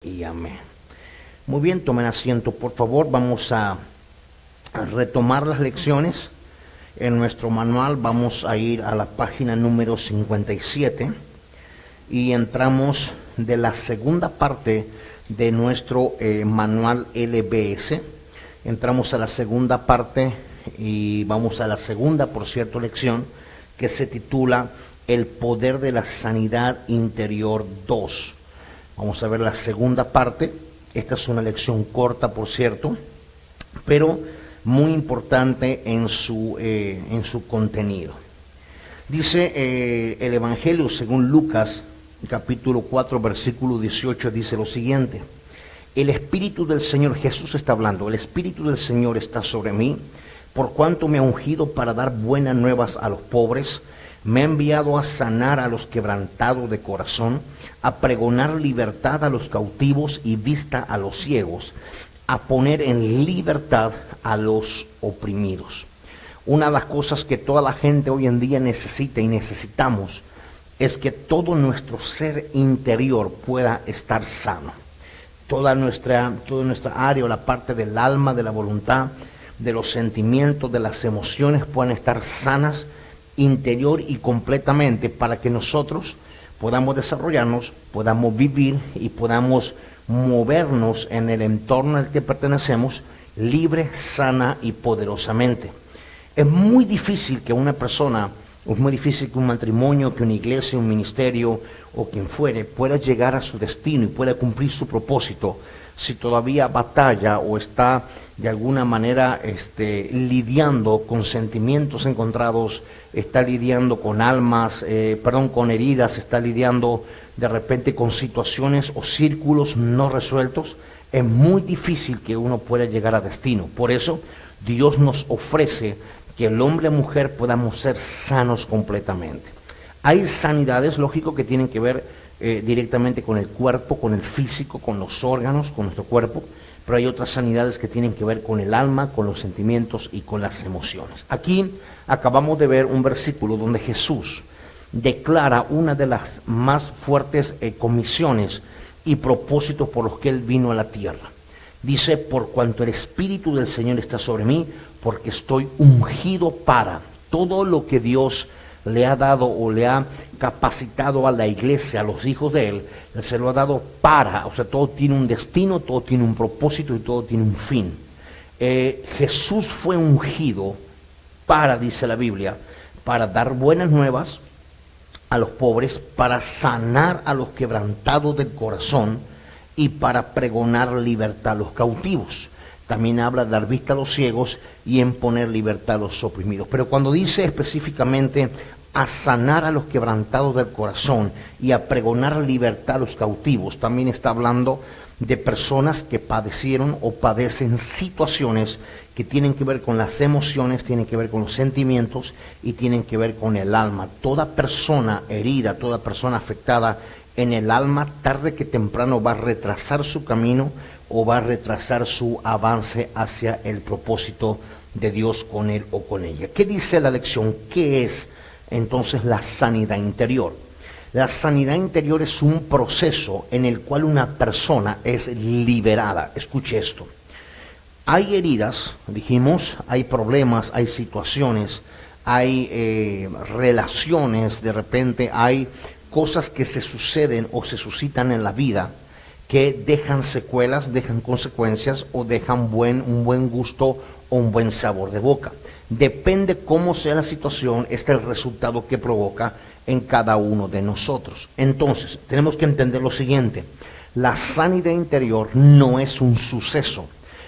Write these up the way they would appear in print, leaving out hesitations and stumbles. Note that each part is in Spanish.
Y amén. Muy bien, tomen asiento, por favor. Vamos a retomar las lecciones. En nuestro manual vamos a ir a la página número 57 y entramos de la segunda parte de nuestro manual LBS. Entramos a la segunda parte y vamos a la segunda, por cierto, lección que se titula El poder de la sanidad interior 2. Vamos a ver la segunda parte. Esta es una lección corta, por cierto, pero muy importante en su contenido. Dice el Evangelio según Lucas, capítulo 4, versículo 18, dice lo siguiente: el Espíritu del Señor, Jesús está hablando, el Espíritu del Señor está sobre mí, por cuanto me ha ungido para dar buenas nuevas a los pobres, me ha enviado a sanar a los quebrantados de corazón, a pregonar libertad a los cautivos y vista a los ciegos, a poner en libertad a los oprimidos. Una de las cosas que toda la gente hoy en día necesita y necesitamos es que todo nuestro ser interior pueda estar sano. Toda nuestra área, la parte del alma, de la voluntad, de los sentimientos, de las emociones puedan estar sanas interior y completamente, para que nosotros podamos desarrollarnos, podamos vivir y podamos movernos en el entorno al que pertenecemos libre, sana y poderosamente. Es muy difícil que una persona, es muy difícil que un matrimonio, que una iglesia, un ministerio o quien fuere pueda llegar a su destino y pueda cumplir su propósito si todavía batalla o está de alguna manera lidiando con sentimientos encontrados, está lidiando con con heridas, está lidiando de repente con situaciones o círculos no resueltos. Es muy difícil que uno pueda llegar a destino. Por eso Dios nos ofrece que el hombre y mujer podamos ser sanos completamente. Hay sanidades, lógico, que tienen que ver directamente con el cuerpo, con el físico, con los órganos, con nuestro cuerpo, pero hay otras sanidades que tienen que ver con el alma, con los sentimientos y con las emociones. Aquí acabamos de ver un versículo donde Jesús declara una de las más fuertes comisiones y propósitos por los que Él vino a la tierra. Dice: por cuanto el Espíritu del Señor está sobre mí, porque estoy ungido para todo lo que Dios le ha dado o le ha capacitado a la iglesia, a los hijos de Él se lo ha dado para, o sea, todo tiene un destino, todo tiene un propósito y todo tiene un fin. Jesús fue ungido para, dice la Biblia, para dar buenas nuevas a los pobres, para sanar a los quebrantados del corazón y para pregonar libertad a los cautivos. También habla de dar vista a los ciegos y en poner libertad a los oprimidos. Pero cuando dice específicamente a sanar a los quebrantados del corazón y a pregonar libertad a los cautivos, también está hablando de personas que padecieron o padecen situaciones que tienen que ver con las emociones, tienen que ver con los sentimientos y tienen que ver con el alma. Toda persona herida, toda persona afectada en el alma, tarde que temprano va a retrasar su camino o va a retrasar su avance hacia el propósito de Dios con él o con ella. ¿Qué dice la lección? ¿Qué es entonces la sanidad interior? La sanidad interior es un proceso en el cual una persona es liberada. Escuche esto. Hay heridas, dijimos, hay problemas, hay situaciones, hay relaciones, de repente hay cosas que se suceden o se suscitan en la vida que dejan secuelas, dejan consecuencias o dejan un buen gusto o un buen sabor de boca. Depende cómo sea la situación, este es el resultado que provoca en cada uno de nosotros. Entonces, tenemos que entender lo siguiente: la sanidad interior no es un suceso,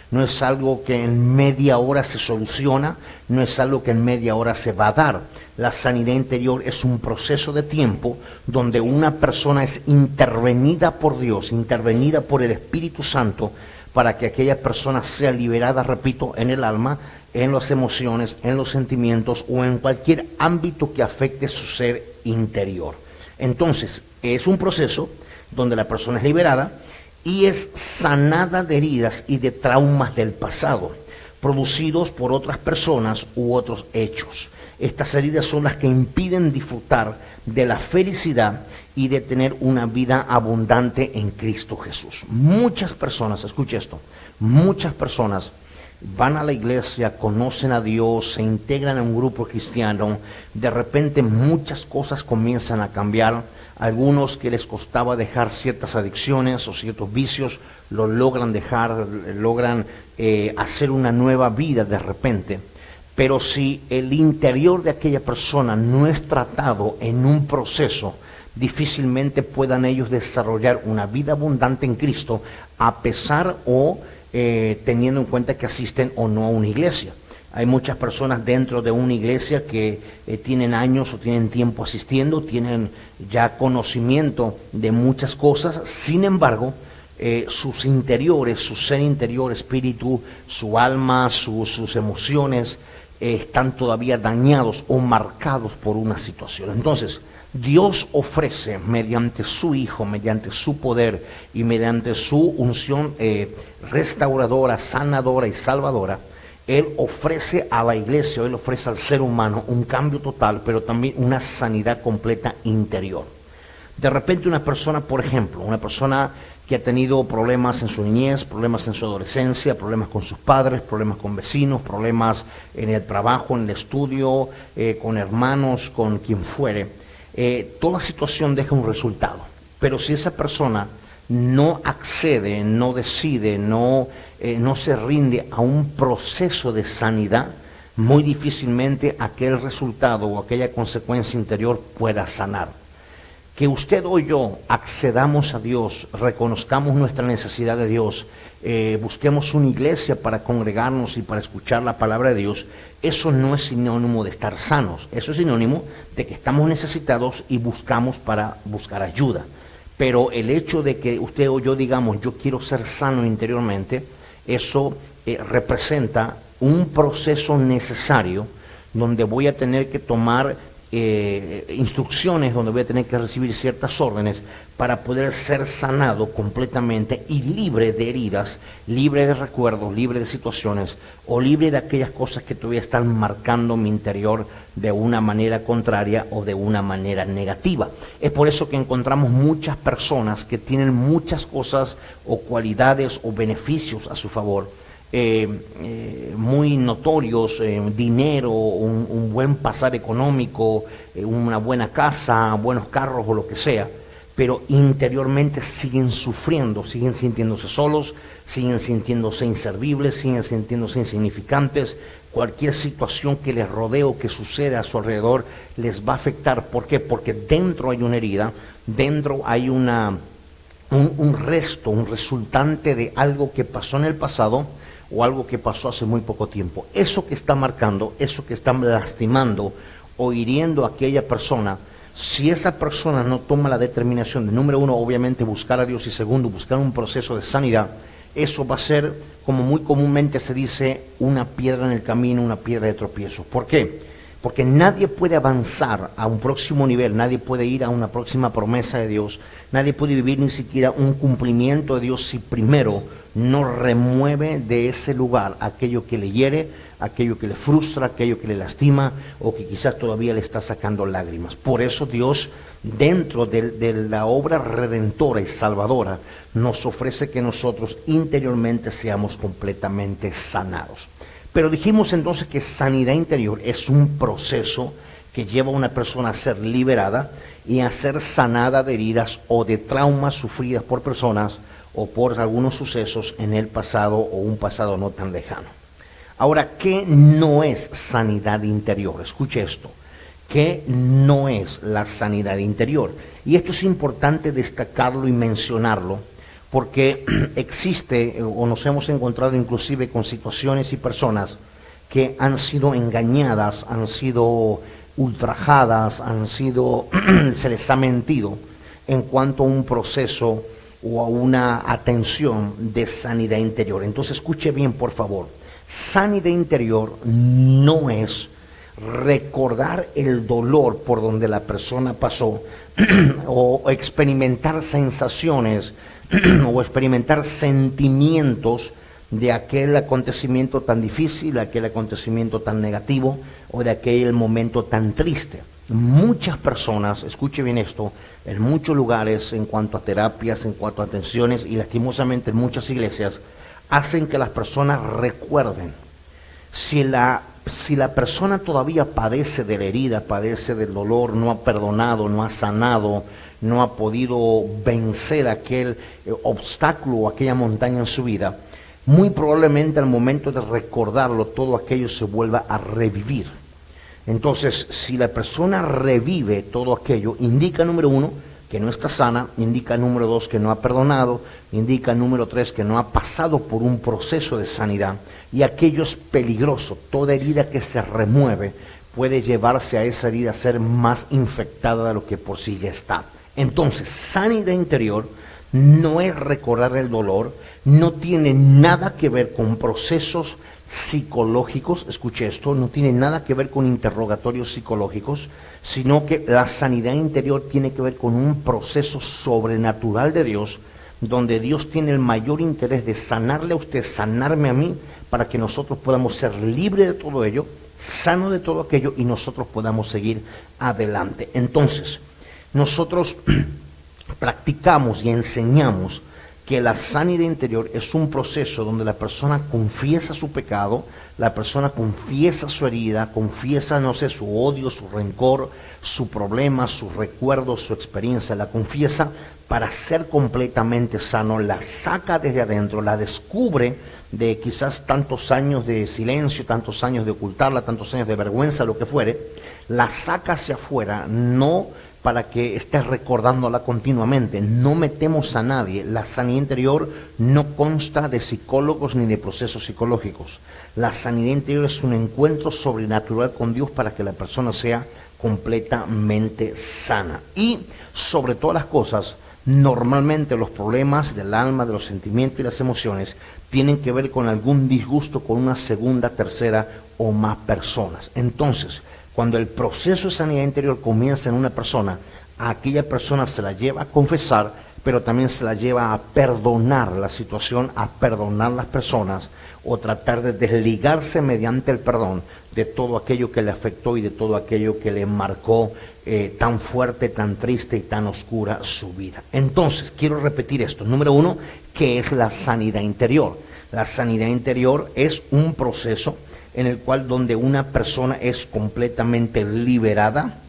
no es algo que en media hora se soluciona, no es algo que en media hora se va a dar. La sanidad interior es un proceso de tiempo donde una persona es intervenida por Dios, intervenida por el Espíritu Santo, para que aquella persona sea liberada, repito, en el alma, en las emociones, en los sentimientos o en cualquier ámbito que afecte su ser interior. Entonces, es un proceso donde la persona es liberada y es sanada de heridas y de traumas del pasado, producidos por otras personas u otros hechos. Estas heridas son las que impiden disfrutar de la felicidad y de tener una vida abundante en Cristo Jesús. Muchas personas, escuche esto, muchas personas van a la iglesia, conocen a Dios, se integran a un grupo cristiano, de repente muchas cosas comienzan a cambiar. Algunos que les costaba dejar ciertas adicciones o ciertos vicios, lo logran dejar, logran hacer una nueva vida de repente. Pero si el interior de aquella persona no es tratado en un proceso, difícilmente puedan ellos desarrollar una vida abundante en Cristo, a pesar o teniendo en cuenta que asisten o no a una iglesia. Hay muchas personas dentro de una iglesia que tienen años o tienen tiempo asistiendo, tienen ya conocimiento de muchas cosas, sin embargo, sus interiores, su ser interior, espíritu, su alma, sus emociones, están todavía dañados o marcados por una situación. Entonces, Dios ofrece mediante su Hijo, mediante su poder y mediante su unción restauradora, sanadora y salvadora, Él ofrece a la iglesia, Él ofrece al ser humano un cambio total, pero también una sanidad completa interior. De repente una persona, por ejemplo, una persona que ha tenido problemas en su niñez, problemas en su adolescencia, problemas con sus padres, problemas con vecinos, problemas en el trabajo, en el estudio, con hermanos, con quien fuere, toda situación deja un resultado. Pero si esa persona no accede, no decide, no se rinde a un proceso de sanidad, muy difícilmente aquel resultado o aquella consecuencia interior pueda sanar. Que usted o yo accedamos a Dios, reconozcamos nuestra necesidad de Dios, busquemos una iglesia para congregarnos y para escuchar la palabra de Dios, eso no es sinónimo de estar sanos, eso es sinónimo de que estamos necesitados y buscamos para buscar ayuda. Pero el hecho de que usted o yo digamos, yo quiero ser sano interiormente, eso representa un proceso necesario donde voy a tener que tomar instrucciones, donde voy a tener que recibir ciertas órdenes para poder ser sanado completamente y libre de heridas, libre de recuerdos, libre de situaciones o libre de aquellas cosas que todavía están marcando mi interior de una manera contraria o de una manera negativa. Es por eso que encontramos muchas personas que tienen muchas cosas o cualidades o beneficios a su favor, muy notorios, dinero, un buen pasar económico, una buena casa, buenos carros o lo que sea, pero interiormente siguen sufriendo, siguen sintiéndose solos, siguen sintiéndose inservibles, siguen sintiéndose insignificantes. Cualquier situación que les rodee o que suceda a su alrededor les va a afectar. ¿Por qué? Porque dentro hay una herida, dentro hay un resto, un resultante de algo que pasó en el pasado o algo que pasó hace muy poco tiempo. Eso que está marcando, eso que está lastimando o hiriendo a aquella persona, si esa persona no toma la determinación de, número uno, obviamente buscar a Dios, y segundo, buscar un proceso de sanidad, eso va a ser, como muy comúnmente se dice, una piedra en el camino, una piedra de tropiezo. ¿Por qué? Porque nadie puede avanzar a un próximo nivel, nadie puede ir a una próxima promesa de Dios, nadie puede vivir ni siquiera un cumplimiento de Dios si primero no remueve de ese lugar aquello que le hiere, aquello que le frustra, aquello que le lastima o que quizás todavía le está sacando lágrimas. Por eso Dios, dentro de la obra redentora y salvadora, nos ofrece que nosotros interiormente seamos completamente sanados. Pero dijimos entonces que sanidad interior es un proceso que lleva a una persona a ser liberada y a ser sanada de heridas o de traumas sufridas por personas o por algunos sucesos en el pasado o un pasado no tan lejano. Ahora, ¿qué no es sanidad interior? Escuche esto. ¿Qué no es la sanidad interior? Y esto es importante destacarlo y mencionarlo, porque existe o nos hemos encontrado inclusive con situaciones y personas que han sido engañadas, han sido ultrajadas, se les ha mentido en cuanto a un proceso o a una atención de sanidad interior. Entonces escuche bien, por favor. Sanidad interior no es recordar el dolor por donde la persona pasó o experimentar sensaciones o experimentar sentimientos de aquel acontecimiento tan difícil, de aquel acontecimiento tan negativo o de aquel momento tan triste. Muchas personas, escuche bien esto, en muchos lugares, en cuanto a terapias, en cuanto a atenciones y lastimosamente en muchas iglesias, hacen que las personas recuerden. Si la persona todavía padece de la herida, padece del dolor, no ha perdonado, no ha sanado, no ha podido vencer aquel obstáculo o aquella montaña en su vida, muy probablemente al momento de recordarlo, todo aquello se vuelva a revivir. Entonces, si la persona revive todo aquello, indica, número uno, que no está sana, indica, número dos, que no ha perdonado, indica, número tres, que no ha pasado por un proceso de sanidad, y aquello es peligroso. Toda herida que se remueve puede llevarse a esa herida a ser más infectada de lo que por sí ya está. Entonces, sanidad interior no es recordar el dolor, no tiene nada que ver con procesos psicológicos, escuche esto, no tiene nada que ver con interrogatorios psicológicos, sino que la sanidad interior tiene que ver con un proceso sobrenatural de Dios, donde Dios tiene el mayor interés de sanarle a usted, sanarme a mí, para que nosotros podamos ser libres de todo ello, sanos de todo aquello y nosotros podamos seguir adelante. Entonces, nosotros practicamos y enseñamos que la sanidad interior es un proceso donde la persona confiesa su pecado, la persona confiesa su herida, confiesa, no sé, su odio, su rencor, su problema, sus recuerdos, su experiencia, la confiesa para ser completamente sano, la saca desde adentro, la descubre de quizás tantos años de silencio, tantos años de ocultarla, tantos años de vergüenza, lo que fuere, la saca hacia afuera, no para que estés recordándola continuamente. No metemos a nadie. La sanidad interior no consta de psicólogos ni de procesos psicológicos. La sanidad interior es un encuentro sobrenatural con Dios para que la persona sea completamente sana. Y sobre todas las cosas, normalmente los problemas del alma, de los sentimientos y las emociones tienen que ver con algún disgusto con una segunda, tercera o más personas. Entonces, cuando el proceso de sanidad interior comienza en una persona, a aquella persona se la lleva a confesar, pero también se la lleva a perdonar la situación, a perdonar las personas, o tratar de desligarse mediante el perdón de todo aquello que le afectó y de todo aquello que le marcó tan fuerte, tan triste y tan oscura su vida. Entonces, quiero repetir esto. Número uno, ¿qué es la sanidad interior? La sanidad interior es un proceso en el cual donde una persona es completamente liberada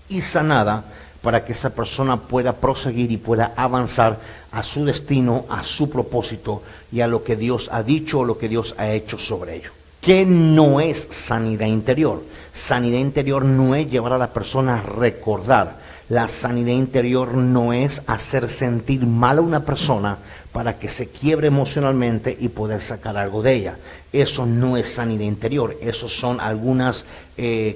y sanada para que esa persona pueda proseguir y pueda avanzar a su destino, a su propósito y a lo que Dios ha dicho o lo que Dios ha hecho sobre ello. ¿Qué no es sanidad interior? Sanidad interior no es llevar a la persona a recordar. La sanidad interior no es hacer sentir mal a una persona para que se quiebre emocionalmente y poder sacar algo de ella. Eso no es sanidad interior, eso son algunas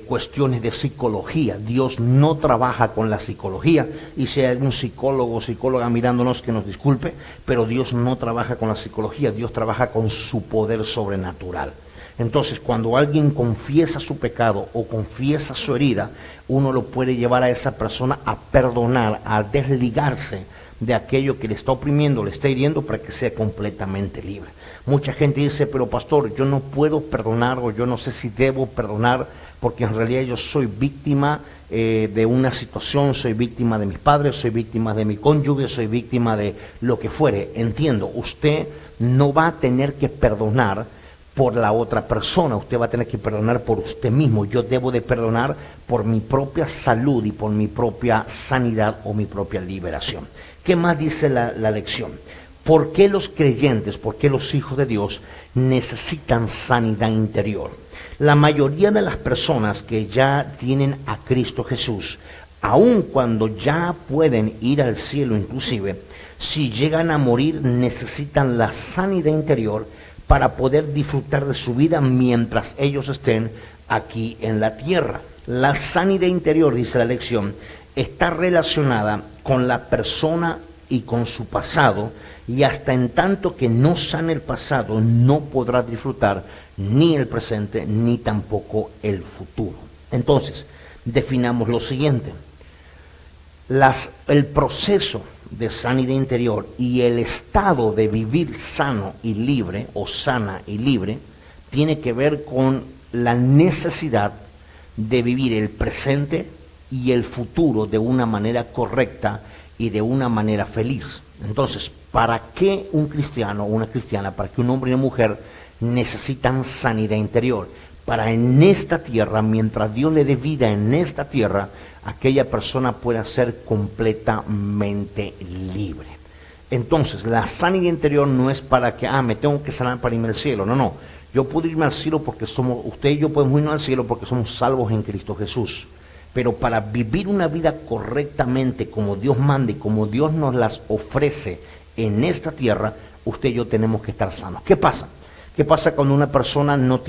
cuestiones de psicología. Dios no trabaja con la psicología, y si hay algún psicólogo o psicóloga mirándonos, que nos disculpe, pero Dios no trabaja con la psicología, Dios trabaja con su poder sobrenatural. Entonces, cuando alguien confiesa su pecado o confiesa su herida, uno lo puede llevar a esa persona a perdonar, a desligarse de aquello que le está oprimiendo, le está hiriendo, para que sea completamente libre. Mucha gente dice, pero pastor, yo no puedo perdonar, o yo no sé si debo perdonar, porque en realidad yo soy víctima de una situación, soy víctima de mis padres, soy víctima de mi cónyuge, soy víctima de lo que fuere. Entiendo, usted no va a tener que perdonar por la otra persona, usted va a tener que perdonar por usted mismo. Yo debo de perdonar por mi propia salud y por mi propia sanidad o mi propia liberación. ¿Qué más dice la lección? ¿Por qué los creyentes, por qué los hijos de Dios necesitan sanidad interior? La mayoría de las personas que ya tienen a Cristo Jesús, aun cuando ya pueden ir al cielo inclusive, si llegan a morir necesitan la sanidad interior para poder disfrutar de su vida mientras ellos estén aquí en la tierra. La sanidad interior, dice la lección, está relacionada con la persona y con su pasado, y hasta en tanto que no sane el pasado, no podrá disfrutar ni el presente, ni tampoco el futuro. Entonces, definamos lo siguiente. El proceso de sanidad interior y el estado de vivir sano y libre o sana y libre tiene que ver con la necesidad de vivir el presente y el futuro de una manera correcta y de una manera feliz. Entonces, ¿para qué un cristiano o una cristiana, para qué un hombre y una mujer necesitan sanidad interior? Para en esta tierra, mientras Dios le dé vida en esta tierra, aquella persona pueda ser completamente libre. Entonces, la sanidad interior no es para que, me tengo que sanar para irme al cielo. No, no. Yo puedo irme al cielo porque usted y yo podemos irnos al cielo porque somos salvos en Cristo Jesús. Pero para vivir una vida correctamente, como Dios manda y como Dios nos las ofrece en esta tierra, usted y yo tenemos que estar sanos. ¿Qué pasa? ¿Qué pasa cuando una persona no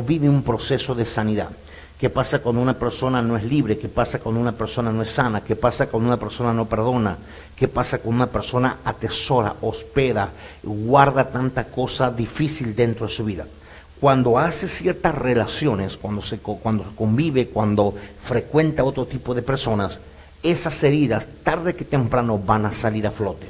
vive un proceso de sanidad? ¿Qué pasa cuando una persona no es libre? ¿Qué pasa cuando una persona no es sana? ¿Qué pasa cuando una persona no perdona? ¿Qué pasa cuando una persona atesora, hospeda, guarda tanta cosa difícil dentro de su vida? Cuando hace ciertas relaciones, cuando convive, cuando frecuenta otro tipo de personas, esas heridas tarde que temprano van a salir a flote.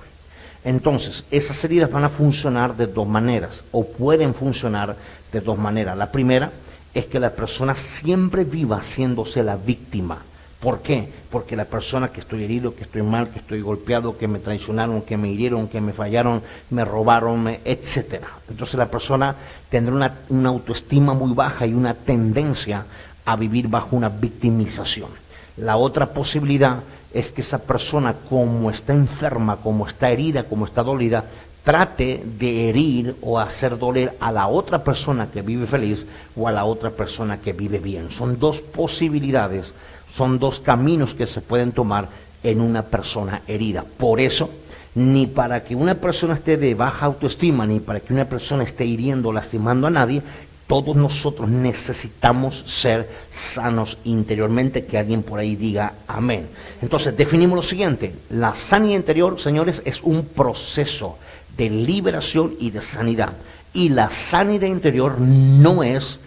Entonces, esas heridas van a funcionar de dos maneras, o pueden funcionar de dos maneras. La primera es que la persona siempre viva haciéndose la víctima. ¿Por qué? Porque la persona que estoy herido, que estoy mal, que estoy golpeado, que me traicionaron, que me hirieron, que me fallaron, me robaron, etcétera. Entonces la persona tendrá una autoestima muy baja y una tendencia a vivir bajo una victimización. La otra posibilidad es que esa persona, como está enferma, como está herida, como está dolida, trate de herir o hacer doler a la otra persona que vive feliz o a la otra persona que vive bien. Son dos posibilidades, son dos caminos que se pueden tomar en una persona herida. Por eso, ni para que una persona esté de baja autoestima, ni para que una persona esté hiriendo o lastimando a nadie, todos nosotros necesitamos ser sanos interiormente, que alguien por ahí diga amén. Entonces, definimos lo siguiente: la sanidad interior, señores, es un proceso de liberación y de sanidad. Y la sanidad interior no es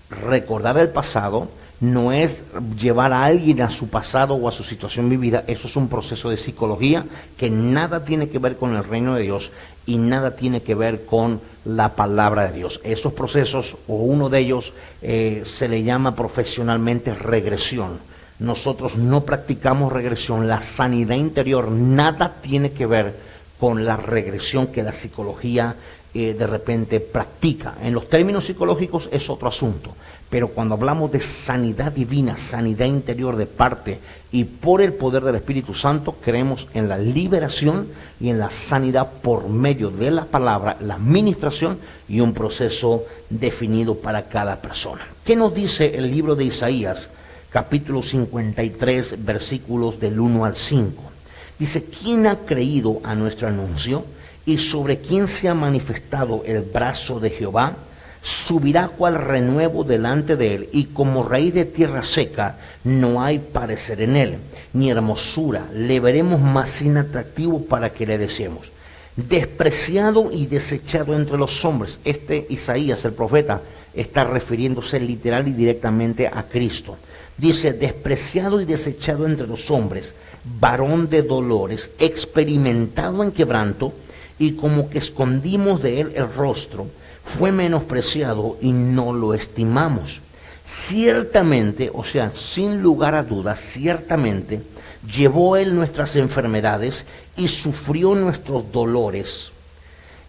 recordar el pasado, no es llevar a alguien a su pasado o a su situación vivida. Eso es un proceso de psicología que nada tiene que ver con el reino de Dios y nada tiene que ver con la palabra de Dios. Esos procesos, o uno de ellos, se le llama profesionalmente regresión. Nosotros no practicamos regresión. La sanidad interior nada tiene que ver con la regresión que la psicología de repente practica. En los términos psicológicos es otro asunto, pero cuando hablamos de sanidad divina, sanidad interior de parte y por el poder del Espíritu Santo, creemos en la liberación y en la sanidad por medio de la palabra, la administración y un proceso definido para cada persona. ¿Qué nos dice el libro de Isaías, capítulo 53, versículos del 1 al 5? Dice: ¿quién ha creído a nuestro anuncio? ¿Y sobre quién se ha manifestado el brazo de Jehová? Subirá cual renuevo delante de él, y como raíz de tierra seca no hay parecer en él, ni hermosura. Le veremos más inatractivo para que le deseemos. Despreciado y desechado entre los hombres. Isaías, el profeta, está refiriéndose literal y directamente a Cristo. Dice: despreciado y desechado entre los hombres, varón de dolores, experimentado en quebranto, y como que escondimos de él el rostro, fue menospreciado y no lo estimamos. Ciertamente, o sea, sin lugar a dudas, ciertamente, llevó él nuestras enfermedades y sufrió nuestros dolores,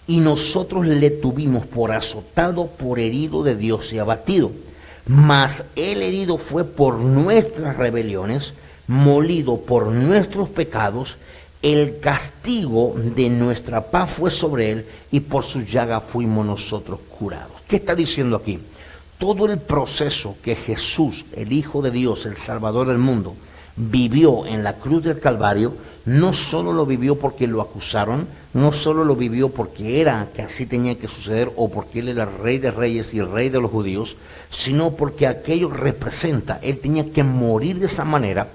y nosotros le tuvimos por azotado, por herido de Dios y abatido. Mas él herido fue por nuestras rebeliones, molido por nuestros pecados. El castigo de nuestra paz fue sobre él, y por su llaga fuimos nosotros curados. ¿Qué está diciendo aquí? Todo el proceso que Jesús, el Hijo de Dios, el Salvador del mundo, vivió en la cruz del Calvario, no solo lo vivió porque lo acusaron, no solo lo vivió porque era que así tenía que suceder, o porque él era el Rey de Reyes y el Rey de los judíos, sino porque aquello representa, él tenía que morir de esa manera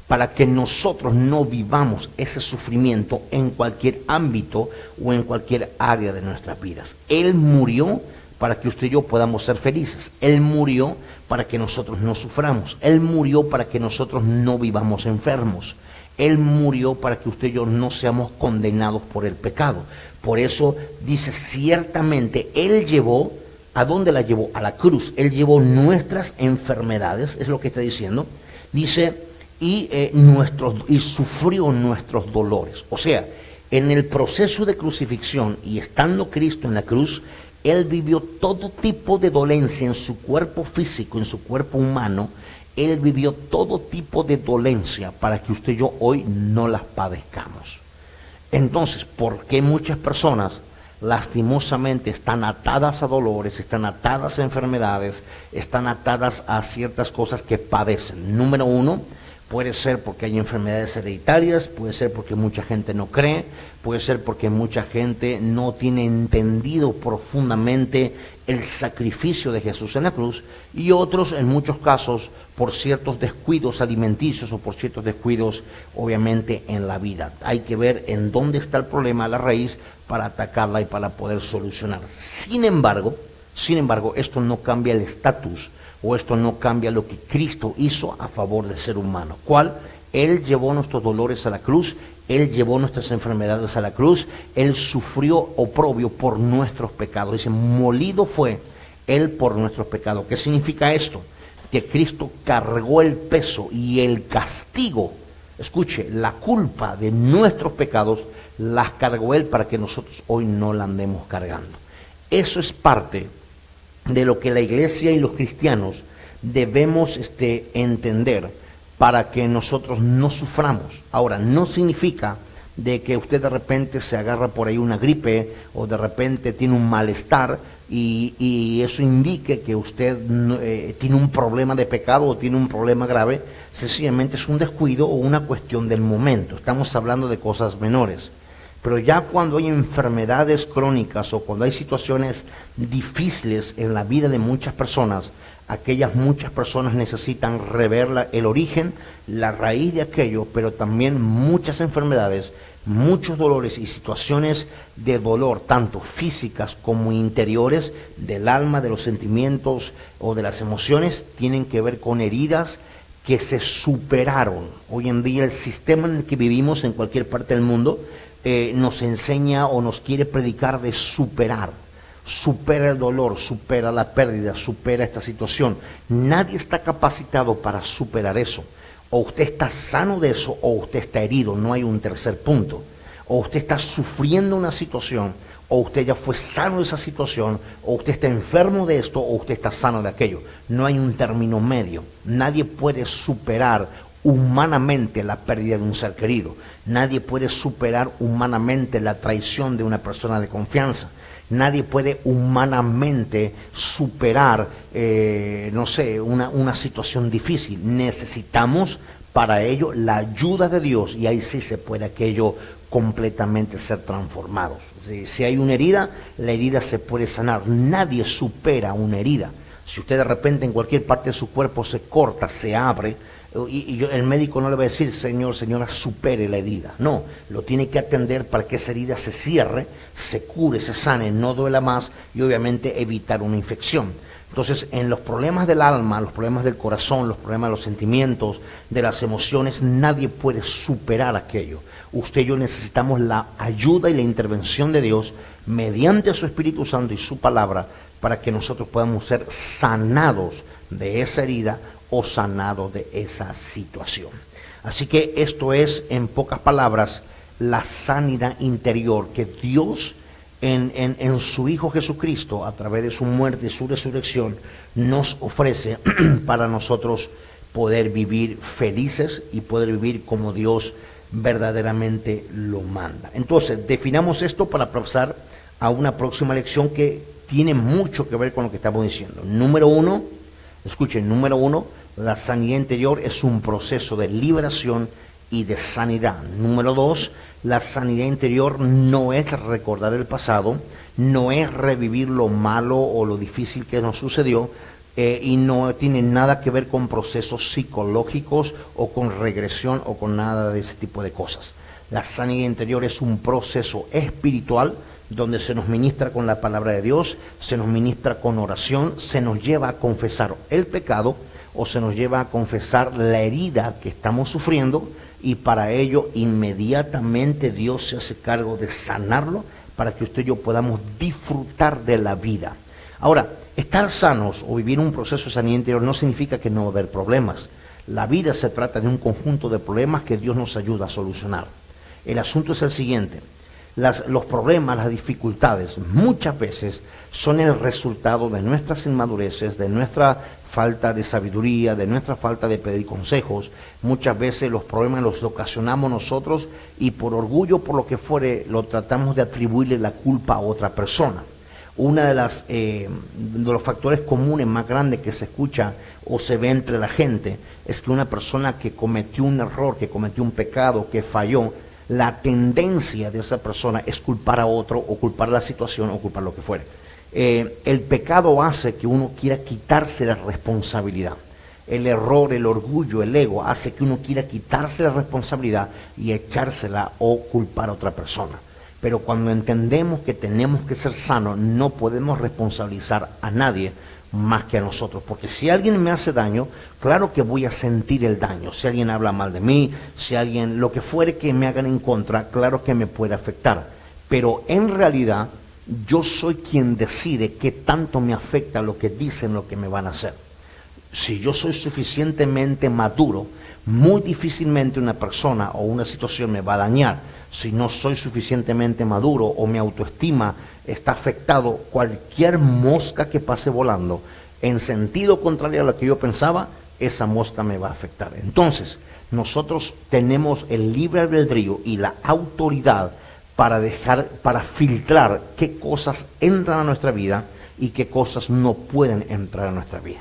para que nosotros no vivamos ese sufrimiento en cualquier ámbito o en cualquier área de nuestras vidas. Él murió para que usted y yo podamos ser felices. Él murió para que nosotros no suframos. Él murió para que nosotros no vivamos enfermos. Él murió para que usted y yo no seamos condenados por el pecado. Por eso dice, ciertamente Él llevó, ¿a dónde la llevó? A la cruz. Él llevó nuestras enfermedades, es lo que está diciendo. Dice, y sufrió nuestros dolores. O sea, en el proceso de crucifixión y estando Cristo en la cruz, Él vivió todo tipo de dolencia en su cuerpo físico, en su cuerpo humano. Él vivió todo tipo de dolencia para que usted y yo hoy no las padezcamos. Entonces, ¿por qué muchas personas lastimosamente están atadas a dolores, están atadas a enfermedades, están atadas a ciertas cosas que padecen? Número uno, puede ser porque hay enfermedades hereditarias, puede ser porque mucha gente no cree, puede ser porque mucha gente no tiene entendido profundamente el sacrificio de Jesús en la cruz, y otros, en muchos casos, por ciertos descuidos alimenticios o por ciertos descuidos, obviamente, en la vida. Hay que ver en dónde está el problema a la raíz para atacarla y para poder solucionarla. Sin embargo, esto no cambia el estatus, o esto no cambia lo que Cristo hizo a favor del ser humano. ¿Cuál? Él llevó nuestros dolores a la cruz, Él llevó nuestras enfermedades a la cruz, Él sufrió oprobio por nuestros pecados. Dice, molido fue Él por nuestros pecados. ¿Qué significa esto? Que Cristo cargó el peso y el castigo, escuche, la culpa de nuestros pecados, las cargó Él para que nosotros hoy no la andemos cargando. Eso es parte de lo que la iglesia y los cristianos debemos entender para que nosotros no suframos. Ahora, no significa de que usted de repente se agarra por ahí una gripe o de repente tiene un malestar y eso indique que usted tiene un problema de pecado o tiene un problema grave. Sencillamente es un descuido o una cuestión del momento. Estamos hablando de cosas menores. Pero ya cuando hay enfermedades crónicas o cuando hay situaciones difíciles en la vida de muchas personas, aquellas muchas personas necesitan rever el origen, la raíz de aquello, pero también muchas enfermedades, muchos dolores y situaciones de dolor, tanto físicas como interiores, del alma, de los sentimientos o de las emociones, tienen que ver con heridas que se superaron. Hoy en día el sistema en el que vivimos en cualquier parte del mundo nos enseña o nos quiere predicar de superar. Supera el dolor, supera la pérdida, supera esta situación. Nadie está capacitado para superar eso. O usted está sano de eso o usted está herido, no hay un tercer punto. O usted está sufriendo una situación, o usted ya fue sano de esa situación, o usted está enfermo de esto, o usted está sano de aquello. No hay un término medio. Nadie puede superar humanamente la pérdida de un ser querido. Nadie puede superar humanamente la traición de una persona de confianza. Nadie puede humanamente superar, una situación difícil. Necesitamos para ello la ayuda de Dios y ahí sí se puede aquello completamente ser transformados. Si hay una herida, la herida se puede sanar. Nadie supera una herida. Si usted de repente en cualquier parte de su cuerpo se corta, se abre, el médico no le va a decir, señora, supere la herida. No, lo tiene que atender para que esa herida se cierre, se cure, se sane, no duela más y obviamente evitar una infección. Entonces, en los problemas del alma, los problemas del corazón, los problemas de los sentimientos, de las emociones, nadie puede superar aquello. Usted y yo necesitamos la ayuda y la intervención de Dios mediante su Espíritu Santo y su palabra para que nosotros podamos ser sanados de esa herida o sanados de esa situación. Así que esto es, en pocas palabras, la sanidad interior que Dios en su Hijo Jesucristo, a través de su muerte y su resurrección, nos ofrece para nosotros poder vivir felices y poder vivir como Dios verdaderamente lo manda. Entonces, definamos esto para pasar a una próxima lección que tiene mucho que ver con lo que estamos diciendo. Número uno, la sanidad interior es un proceso de liberación y de sanidad. Número dos, la sanidad interior no es recordar el pasado, no es revivir lo malo o lo difícil que nos sucedió, y no tiene nada que ver con procesos psicológicos o con regresión o con nada de ese tipo de cosas. La sanidad interior es un proceso espiritual donde se nos ministra con la palabra de Dios, se nos ministra con oración, se nos lleva a confesar el pecado o se nos lleva a confesar la herida que estamos sufriendo y para ello inmediatamente Dios se hace cargo de sanarlo para que usted y yo podamos disfrutar de la vida. Ahora, estar sanos o vivir un proceso de sanidad interior no significa que no va a haber problemas. La vida se trata de un conjunto de problemas que Dios nos ayuda a solucionar. El asunto es el siguiente: los problemas, las dificultades, muchas veces son el resultado de nuestras inmadureces, de nuestra falta de sabiduría, de nuestra falta de pedir consejos. Muchas veces los problemas los ocasionamos nosotros y por orgullo, por lo que fuere, lo tratamos de atribuirle la culpa a otra persona. Uno de los factores comunes más grandes que se escucha o se ve entre la gente es que una persona que cometió un error, que cometió un pecado, que falló, la tendencia de esa persona es culpar a otro o culpar la situación o culpar lo que fuere. El pecado hace que uno quiera quitarse la responsabilidad. El error, el orgullo, el ego hace que uno quiera quitarse la responsabilidad y echársela o culpar a otra persona. Pero cuando entendemos que tenemos que ser sanos, no podemos responsabilizar a nadie más que a nosotros. Porque si alguien me hace daño, claro que voy a sentir el daño. Si alguien habla mal de mí, si alguien, lo que fuere que me hagan en contra, claro que me puede afectar. Pero en realidad, yo soy quien decide qué tanto me afecta lo que dicen, lo que me van a hacer. Si yo soy suficientemente maduro, muy difícilmente una persona o una situación me va a dañar. Si no soy suficientemente maduro o mi autoestima está afectado, cualquier mosca que pase volando en sentido contrario a lo que yo pensaba, esa mosca me va a afectar. Entonces, nosotros tenemos el libre albedrío y la autoridad para filtrar qué cosas entran a nuestra vida y qué cosas no pueden entrar a nuestra vida.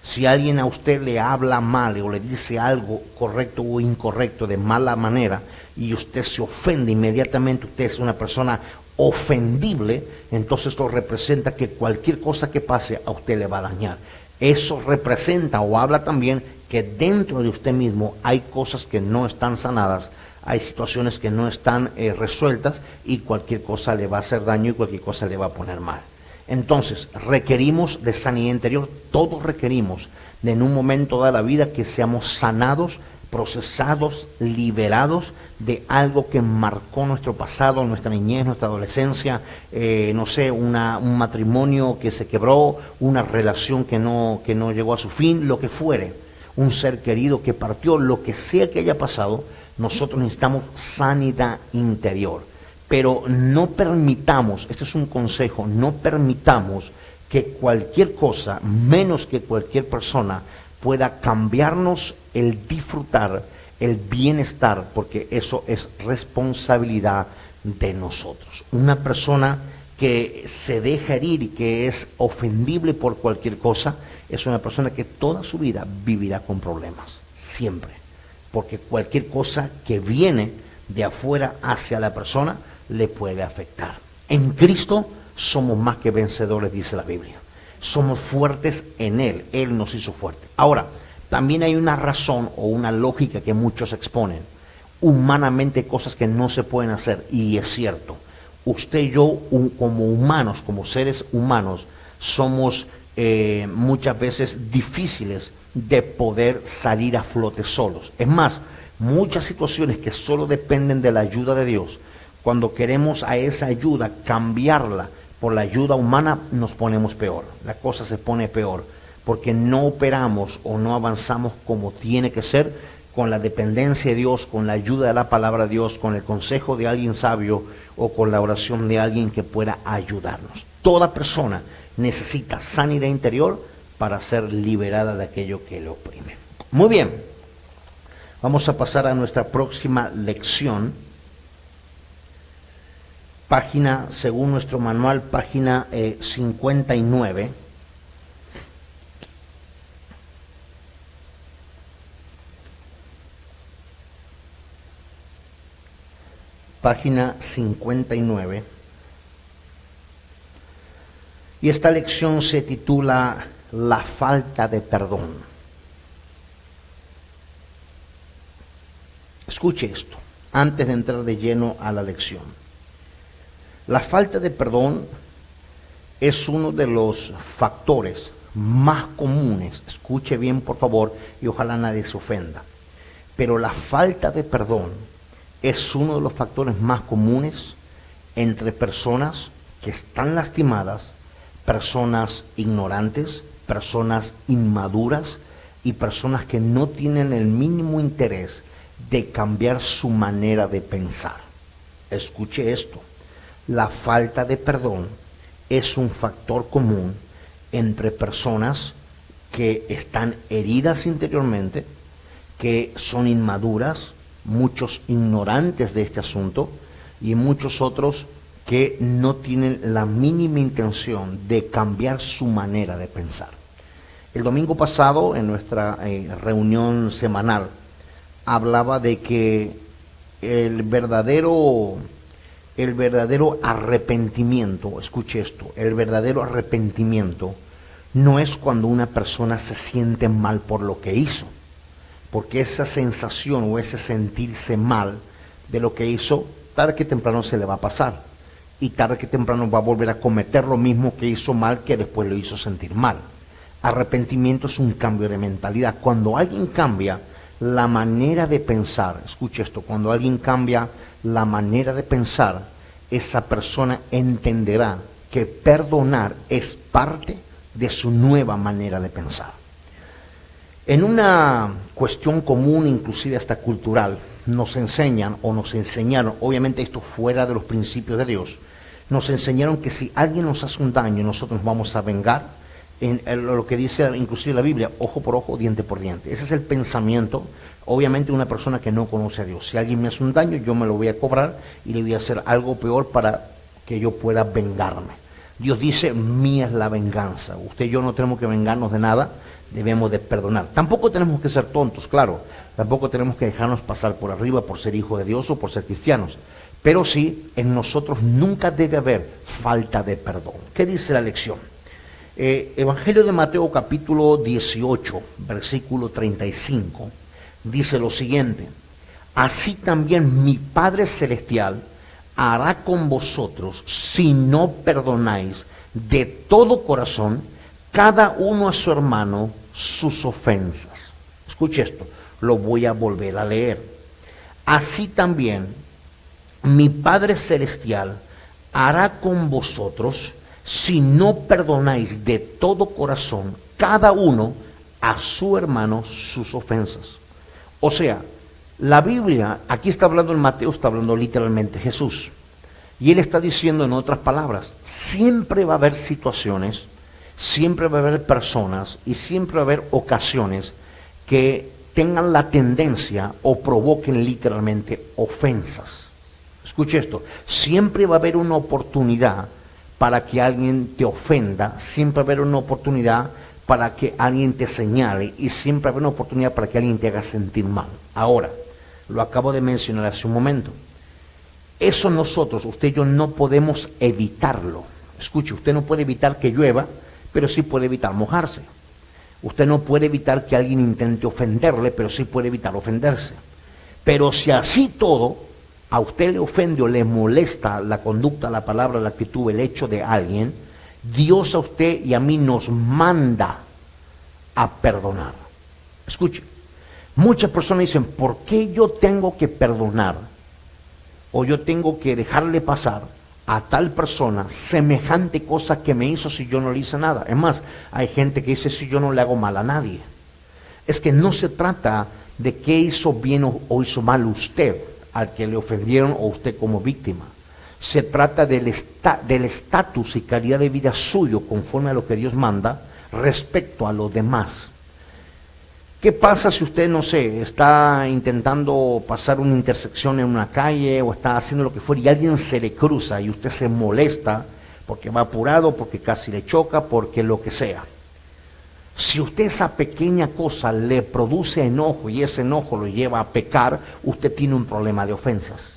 Si alguien a usted le habla mal o le dice algo correcto o incorrecto de mala manera y usted se ofende inmediatamente, usted es una persona ofendible, entonces esto representa que cualquier cosa que pase a usted le va a dañar. Eso representa o habla también que dentro de usted mismo hay cosas que no están sanadas, hay situaciones que no están resueltas y cualquier cosa le va a hacer daño y cualquier cosa le va a poner mal. Entonces, requerimos de sanidad interior, todos requerimos de en un momento de la vida que seamos sanados, procesados, liberados de algo que marcó nuestro pasado, nuestra niñez, nuestra adolescencia, no sé, un matrimonio que se quebró, una relación que no llegó a su fin, lo que fuere, un ser querido que partió, lo que sea que haya pasado, nosotros necesitamos sanidad interior. Pero no permitamos, este es un consejo, no permitamos que cualquier cosa, menos que cualquier persona, pueda cambiarnos el disfrutar, el bienestar, porque eso es responsabilidad de nosotros. Una persona que se deja herir y que es ofendible por cualquier cosa, es una persona que toda su vida vivirá con problemas, siempre. Porque cualquier cosa que viene de afuera hacia la persona, le puede afectar. En Cristo somos más que vencedores, dice la Biblia. Somos fuertes en Él. Él nos hizo fuertes. Ahora, también hay una razón o una lógica que muchos exponen. Humanamente cosas que no se pueden hacer. Y es cierto. Usted y yo, como humanos, como seres humanos, somos muchas veces difíciles de poder salir a flote solos. Es más, muchas situaciones que solo dependen de la ayuda de Dios, cuando queremos a esa ayuda cambiarla por la ayuda humana, nos ponemos peor. La cosa se pone peor, porque no operamos o no avanzamos como tiene que ser, con la dependencia de Dios, con la ayuda de la palabra de Dios, con el consejo de alguien sabio o con la oración de alguien que pueda ayudarnos. Toda persona necesita sanidad interior para ser liberada de aquello que le oprime. Muy bien, vamos a pasar a nuestra próxima lección. Página, según nuestro manual, página 59. Página 59. Y esta lección se titula La falta de perdón. Escuche esto, antes de entrar de lleno a la lección. La falta de perdón es uno de los factores más comunes, escuche bien por favor y ojalá nadie se ofenda, pero la falta de perdón es uno de los factores más comunes entre personas que están lastimadas, personas ignorantes, personas inmaduras y personas que no tienen el mínimo interés de cambiar su manera de pensar. Escuche esto, la falta de perdón es un factor común entre personas que están heridas interiormente, que son inmaduras, muchos ignorantes de este asunto y muchos otros que no tienen la mínima intención de cambiar su manera de pensar. El domingo pasado, en nuestra reunión semanal, hablaba de que el verdadero arrepentimiento, escuche esto, el verdadero arrepentimiento no es cuando una persona se siente mal por lo que hizo, porque esa sensación o ese sentirse mal de lo que hizo, tarde que temprano se le va a pasar, y tarde que temprano va a volver a cometer lo mismo que hizo mal, que después lo hizo sentir mal. Arrepentimiento es un cambio de mentalidad. Cuando alguien cambia la manera de pensar, escuche esto, cuando alguien cambia la manera de pensar, esa persona entenderá que perdonar es parte de su nueva manera de pensar. En una cuestión común, inclusive hasta cultural, nos enseñan o nos enseñaron, obviamente esto fuera de los principios de Dios, nos enseñaron que si alguien nos hace un daño, nosotros nos vamos a vengar, en lo que dice inclusive la Biblia, ojo por ojo, diente por diente. Ese es el pensamiento, obviamente, de una persona que no conoce a Dios. Si alguien me hace un daño, yo me lo voy a cobrar y le voy a hacer algo peor para que yo pueda vengarme. Dios dice, mía es la venganza. Usted y yo no tenemos que vengarnos de nada, debemos de perdonar. Tampoco tenemos que ser tontos, claro. Tampoco tenemos que dejarnos pasar por arriba por ser hijos de Dios o por ser cristianos. Pero sí, en nosotros nunca debe haber falta de perdón. ¿Qué dice la lección? Evangelio de Mateo capítulo 18, versículo 35, dice lo siguiente: así también mi Padre Celestial hará con vosotros si no perdonáis de todo corazón cada uno a su hermano sus ofensas. Escuche esto, lo voy a volver a leer. Así también mi Padre Celestial hará con vosotros si no perdonáis de todo corazón cada uno a su hermano sus ofensas. O sea, la Biblia, aquí está hablando en Mateo, está hablando literalmente Jesús. Y él está diciendo en otras palabras, siempre va a haber situaciones, siempre va a haber personas y siempre va a haber ocasiones que tengan la tendencia o provoquen literalmente ofensas. Escuche esto, siempre va a haber una oportunidad para que alguien te ofenda, siempre va a haber una oportunidad para que alguien te señale y siempre va a haber una oportunidad para que alguien te haga sentir mal. Ahora, lo acabo de mencionar hace un momento. Eso nosotros, usted y yo, no podemos evitarlo. Escuche, usted no puede evitar que llueva, pero sí puede evitar mojarse. Usted no puede evitar que alguien intente ofenderle, pero sí puede evitar ofenderse. Pero si así todo a usted le ofende o le molesta la conducta, la palabra, la actitud, el hecho de alguien, Dios a usted y a mí nos manda a perdonar. Escuche, muchas personas dicen, ¿por qué yo tengo que perdonar? O yo tengo que dejarle pasar a tal persona semejante cosa que me hizo si yo no le hice nada. Es más, hay gente que dice, si yo no le hago mal a nadie. Es que no se trata de qué hizo bien o hizo mal usted al que le ofendieron o usted como víctima. Se trata del estatus y calidad de vida suyo conforme a lo que Dios manda respecto a los demás. ¿Qué pasa si usted, no sé, está intentando pasar una intersección en una calle o está haciendo lo que fuera y alguien se le cruza y usted se molesta porque va apurado, porque casi le choca, porque lo que sea? Si usted esa pequeña cosa le produce enojo y ese enojo lo lleva a pecar, usted tiene un problema de ofensas.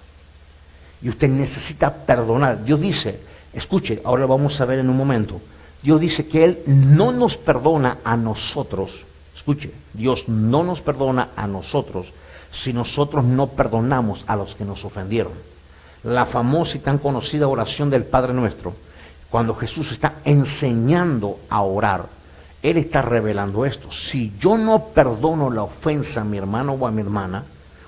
Y usted necesita perdonar. Dios dice, escuche, ahora vamos a ver en un momento, Dios dice que Él no nos perdona a nosotros. Escuche, Dios no nos perdona a nosotros si nosotros no perdonamos a los que nos ofendieron. La famosa y tan conocida oración del Padre Nuestro, cuando Jesús está enseñando a orar, Él está revelando esto. Si yo no perdono la ofensa a mi hermano o a mi hermana,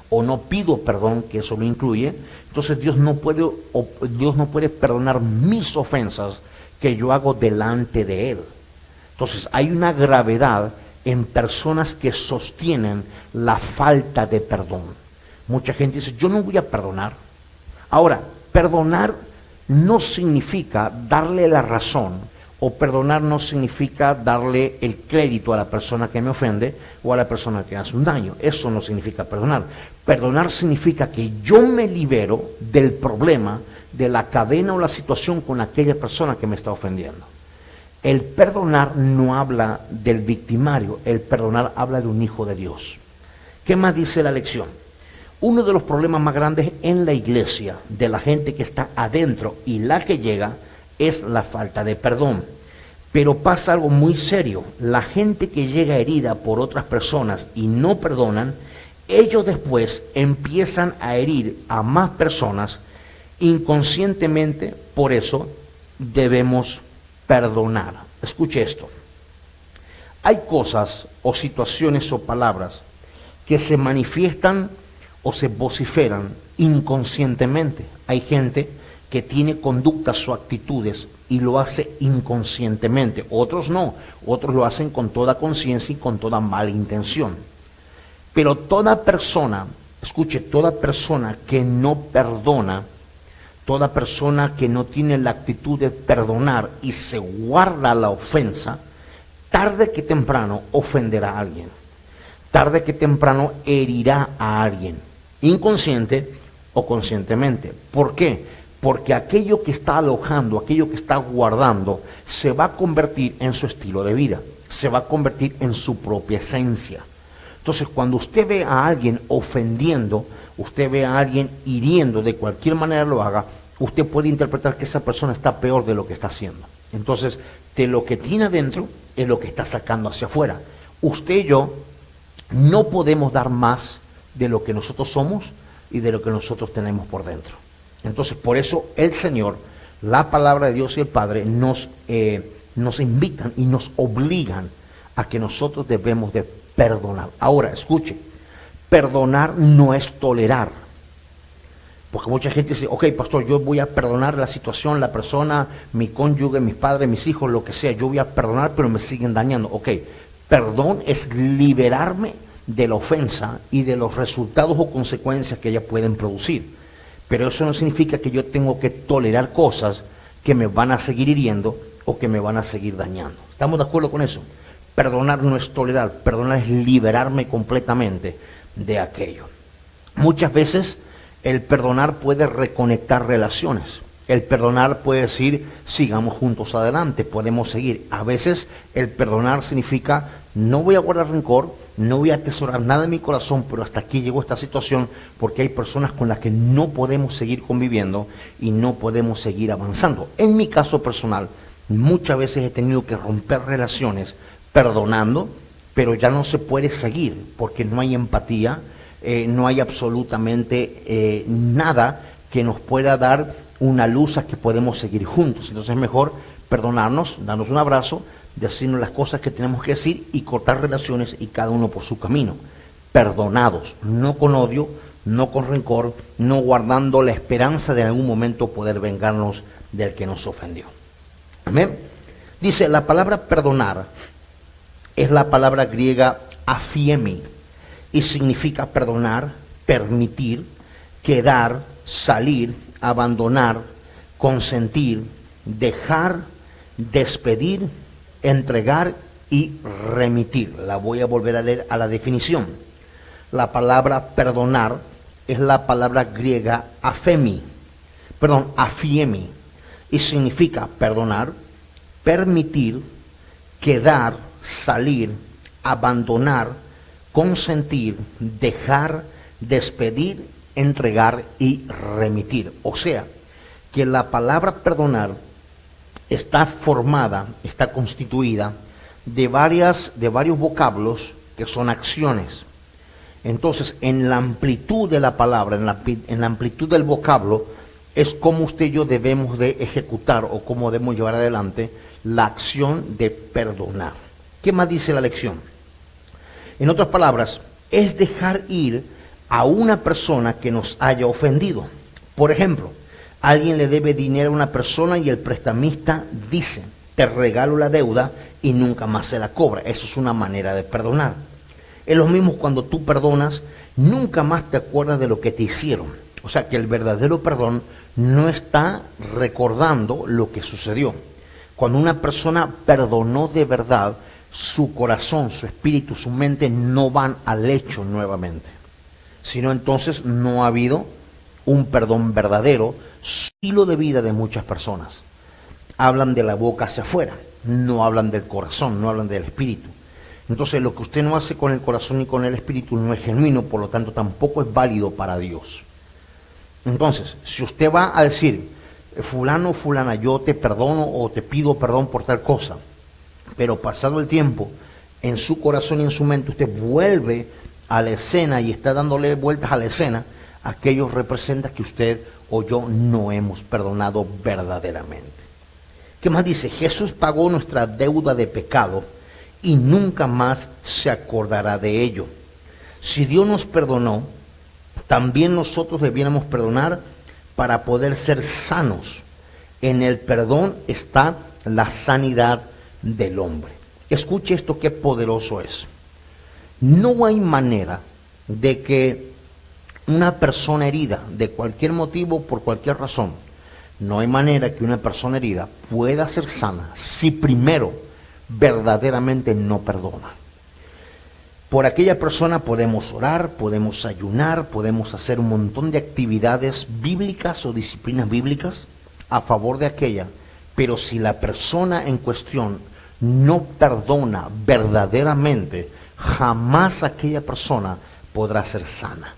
o no pido perdón, que eso lo incluye, entonces Dios no puede perdonar mis ofensas que yo hago delante de Él. Entonces hay una gravedad en personas que sostienen la falta de perdón. Mucha gente dice, yo no voy a perdonar. Ahora, perdonar no significa darle la razón, o perdonar no significa darle el crédito a la persona que me ofende o a la persona que hace un daño. Eso no significa perdonar. Perdonar significa que yo me libero del problema, de la cadena o la situación con aquella persona que me está ofendiendo. El perdonar no habla del victimario, el perdonar habla de un hijo de Dios. ¿Qué más dice la lección? Uno de los problemas más grandes en la iglesia, de la gente que está adentro y la que llega, es la falta de perdón. Pero pasa algo muy serio. La gente que llega herida por otras personas y no perdonan, ellos después empiezan a herir a más personas inconscientemente. Por eso debemos perdonar. Escuche esto. Hay cosas o situaciones o palabras que se manifiestan o se vociferan inconscientemente. Hay gente que tiene conductas o actitudes y lo hace inconscientemente. Otros no, otros lo hacen con toda conciencia y con toda mala intención. Pero toda persona, escuche, toda persona que no perdona, toda persona que no tiene la actitud de perdonar y se guarda la ofensa, tarde que temprano ofenderá a alguien. Tarde que temprano herirá a alguien, inconsciente o conscientemente. ¿Por qué? Porque aquello que está alojando, aquello que está guardando, se va a convertir en su estilo de vida, se va a convertir en su propia esencia. Entonces, cuando usted ve a alguien ofendiendo, usted ve a alguien hiriendo, de cualquier manera lo haga, usted puede interpretar que esa persona está peor de lo que está haciendo. Entonces, de lo que tiene adentro es lo que está sacando hacia afuera. Usted y yo no podemos dar más de lo que nosotros somos y de lo que nosotros tenemos por dentro. Entonces, por eso el Señor, la palabra de Dios y el Padre nos invitan y nos obligan a que nosotros debemos de perdonar. Ahora, escuche, perdonar no es tolerar. Porque mucha gente dice, ok, pastor, yo voy a perdonar la situación, la persona, mi cónyuge, mis padres, mis hijos, lo que sea, yo voy a perdonar, pero me siguen dañando. Ok, perdón es liberarme de la ofensa y de los resultados o consecuencias que ellas pueden producir. Pero eso no significa que yo tengo que tolerar cosas que me van a seguir hiriendo o que me van a seguir dañando. ¿Estamos de acuerdo con eso? Perdonar no es tolerar, perdonar es liberarme completamente de aquello. Muchas veces el perdonar puede reconectar relaciones. El perdonar puede decir, sigamos juntos adelante, podemos seguir. A veces el perdonar significa, no voy a guardar rencor, no voy a atesorar nada en mi corazón, pero hasta aquí llegó esta situación porque hay personas con las que no podemos seguir conviviendo y no podemos seguir avanzando. En mi caso personal, muchas veces he tenido que romper relaciones perdonando, pero ya no se puede seguir porque no hay empatía, no hay absolutamente nada que nos pueda dar una luz a que podemos seguir juntos. Entonces es mejor perdonarnos, darnos un abrazo, decirnos las cosas que tenemos que decir y cortar relaciones y cada uno por su camino. Perdonados, no con odio, no con rencor, no guardando la esperanza de en algún momento poder vengarnos del que nos ofendió. Amén. Dice, la palabra perdonar es la palabra griega aphiemi y significa perdonar, permitir, quedar, salir, abandonar, consentir, dejar, despedir, entregar y remitir. La voy a volver a leer a la definición. La palabra perdonar es la palabra griega aphiemi y significa perdonar, permitir, quedar, salir, abandonar, consentir, dejar, despedir, entregar y remitir. O sea, que la palabra perdonar está formada, está constituida de varios vocablos que son acciones. Entonces, en la amplitud de la palabra, en la amplitud del vocablo, es como usted y yo debemos de ejecutar o cómo debemos llevar adelante la acción de perdonar. ¿Qué más dice la lección? En otras palabras, es dejar ir a una persona que nos haya ofendido. Por ejemplo, alguien le debe dinero a una persona y el prestamista dice, te regalo la deuda y nunca más se la cobra. Eso es una manera de perdonar. Es lo mismo cuando tú perdonas, nunca más te acuerdas de lo que te hicieron. O sea que el verdadero perdón no está recordando lo que sucedió. Cuando una persona perdonó de verdad, su corazón, su espíritu, su mente no van al hecho nuevamente. Sino entonces no ha habido un perdón verdadero, estilo de vida de muchas personas. Hablan de la boca hacia afuera, no hablan del corazón, no hablan del espíritu. Entonces lo que usted no hace con el corazón y con el espíritu no es genuino, por lo tanto tampoco es válido para Dios. Entonces, si usted va a decir, fulano, fulana, yo te perdono o te pido perdón por tal cosa, pero pasado el tiempo, en su corazón y en su mente usted vuelve a la escena y está dándole vueltas a la escena, aquello representa que usted o yo no hemos perdonado verdaderamente. ¿Qué más dice? Jesús pagó nuestra deuda de pecado y nunca más se acordará de ello. Si Dios nos perdonó, también nosotros debiéramos perdonar para poder ser sanos. En el perdón está la sanidad del hombre. Escuche esto, qué poderoso es. No hay manera de que una persona herida, de cualquier motivo, por cualquier razón, no hay manera que una persona herida pueda ser sana si primero verdaderamente no perdona. Por aquella persona podemos orar, podemos ayunar, podemos hacer un montón de actividades bíblicas o disciplinas bíblicas a favor de aquella, pero si la persona en cuestión no perdona verdaderamente, jamás aquella persona podrá ser sana.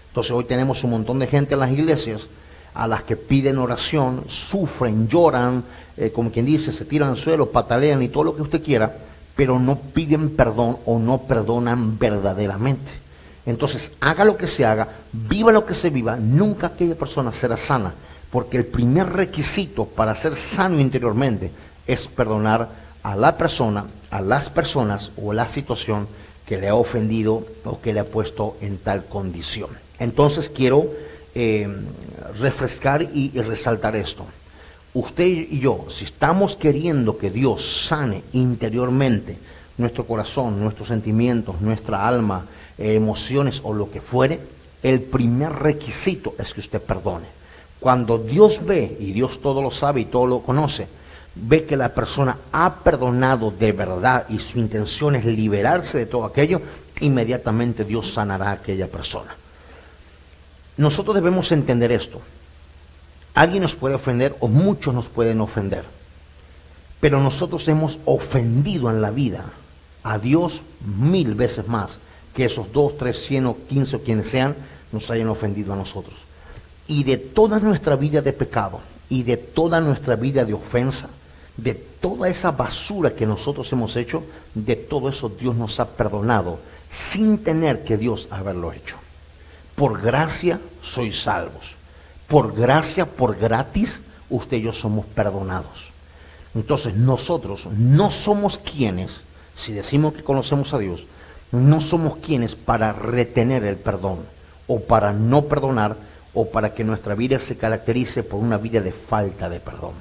Entonces hoy tenemos un montón de gente en las iglesias a las que piden oración, sufren, lloran, como quien dice, se tiran al suelo, patalean y todo lo que usted quiera, pero no piden perdón o no perdonan verdaderamente. Entonces, haga lo que se haga, viva lo que se viva, nunca aquella persona será sana, porque el primer requisito para ser sano interiormente es perdonar a la persona, a las personas o la situación que le ha ofendido o que le ha puesto en tal condición. Entonces quiero refrescar y resaltar esto. Usted y yo, si estamos queriendo que Dios sane interiormente nuestro corazón, nuestros sentimientos, nuestra alma, emociones o lo que fuere, el primer requisito es que usted perdone. Cuando Dios ve, y Dios todo lo sabe y todo lo conoce, ve que la persona ha perdonado de verdad y su intención es liberarse de todo aquello, inmediatamente Dios sanará a aquella persona. Nosotros debemos entender esto. Alguien nos puede ofender o muchos nos pueden ofender, pero nosotros hemos ofendido en la vida a Dios 1000 veces más que esos 2, 3, 100 o 15 o quienes sean nos hayan ofendido a nosotros. Y de toda nuestra vida de pecado y de toda nuestra vida de ofensa, de toda esa basura que nosotros hemos hecho, de todo eso Dios nos ha perdonado sin tener que Dios haberlo hecho. Por gracia sois salvos. Por gracia, por gratis, usted y yo somos perdonados. Entonces nosotros no somos quienes, si decimos que conocemos a Dios, no somos quienes para retener el perdón o para no perdonar o para que nuestra vida se caracterice por una vida de falta de perdón.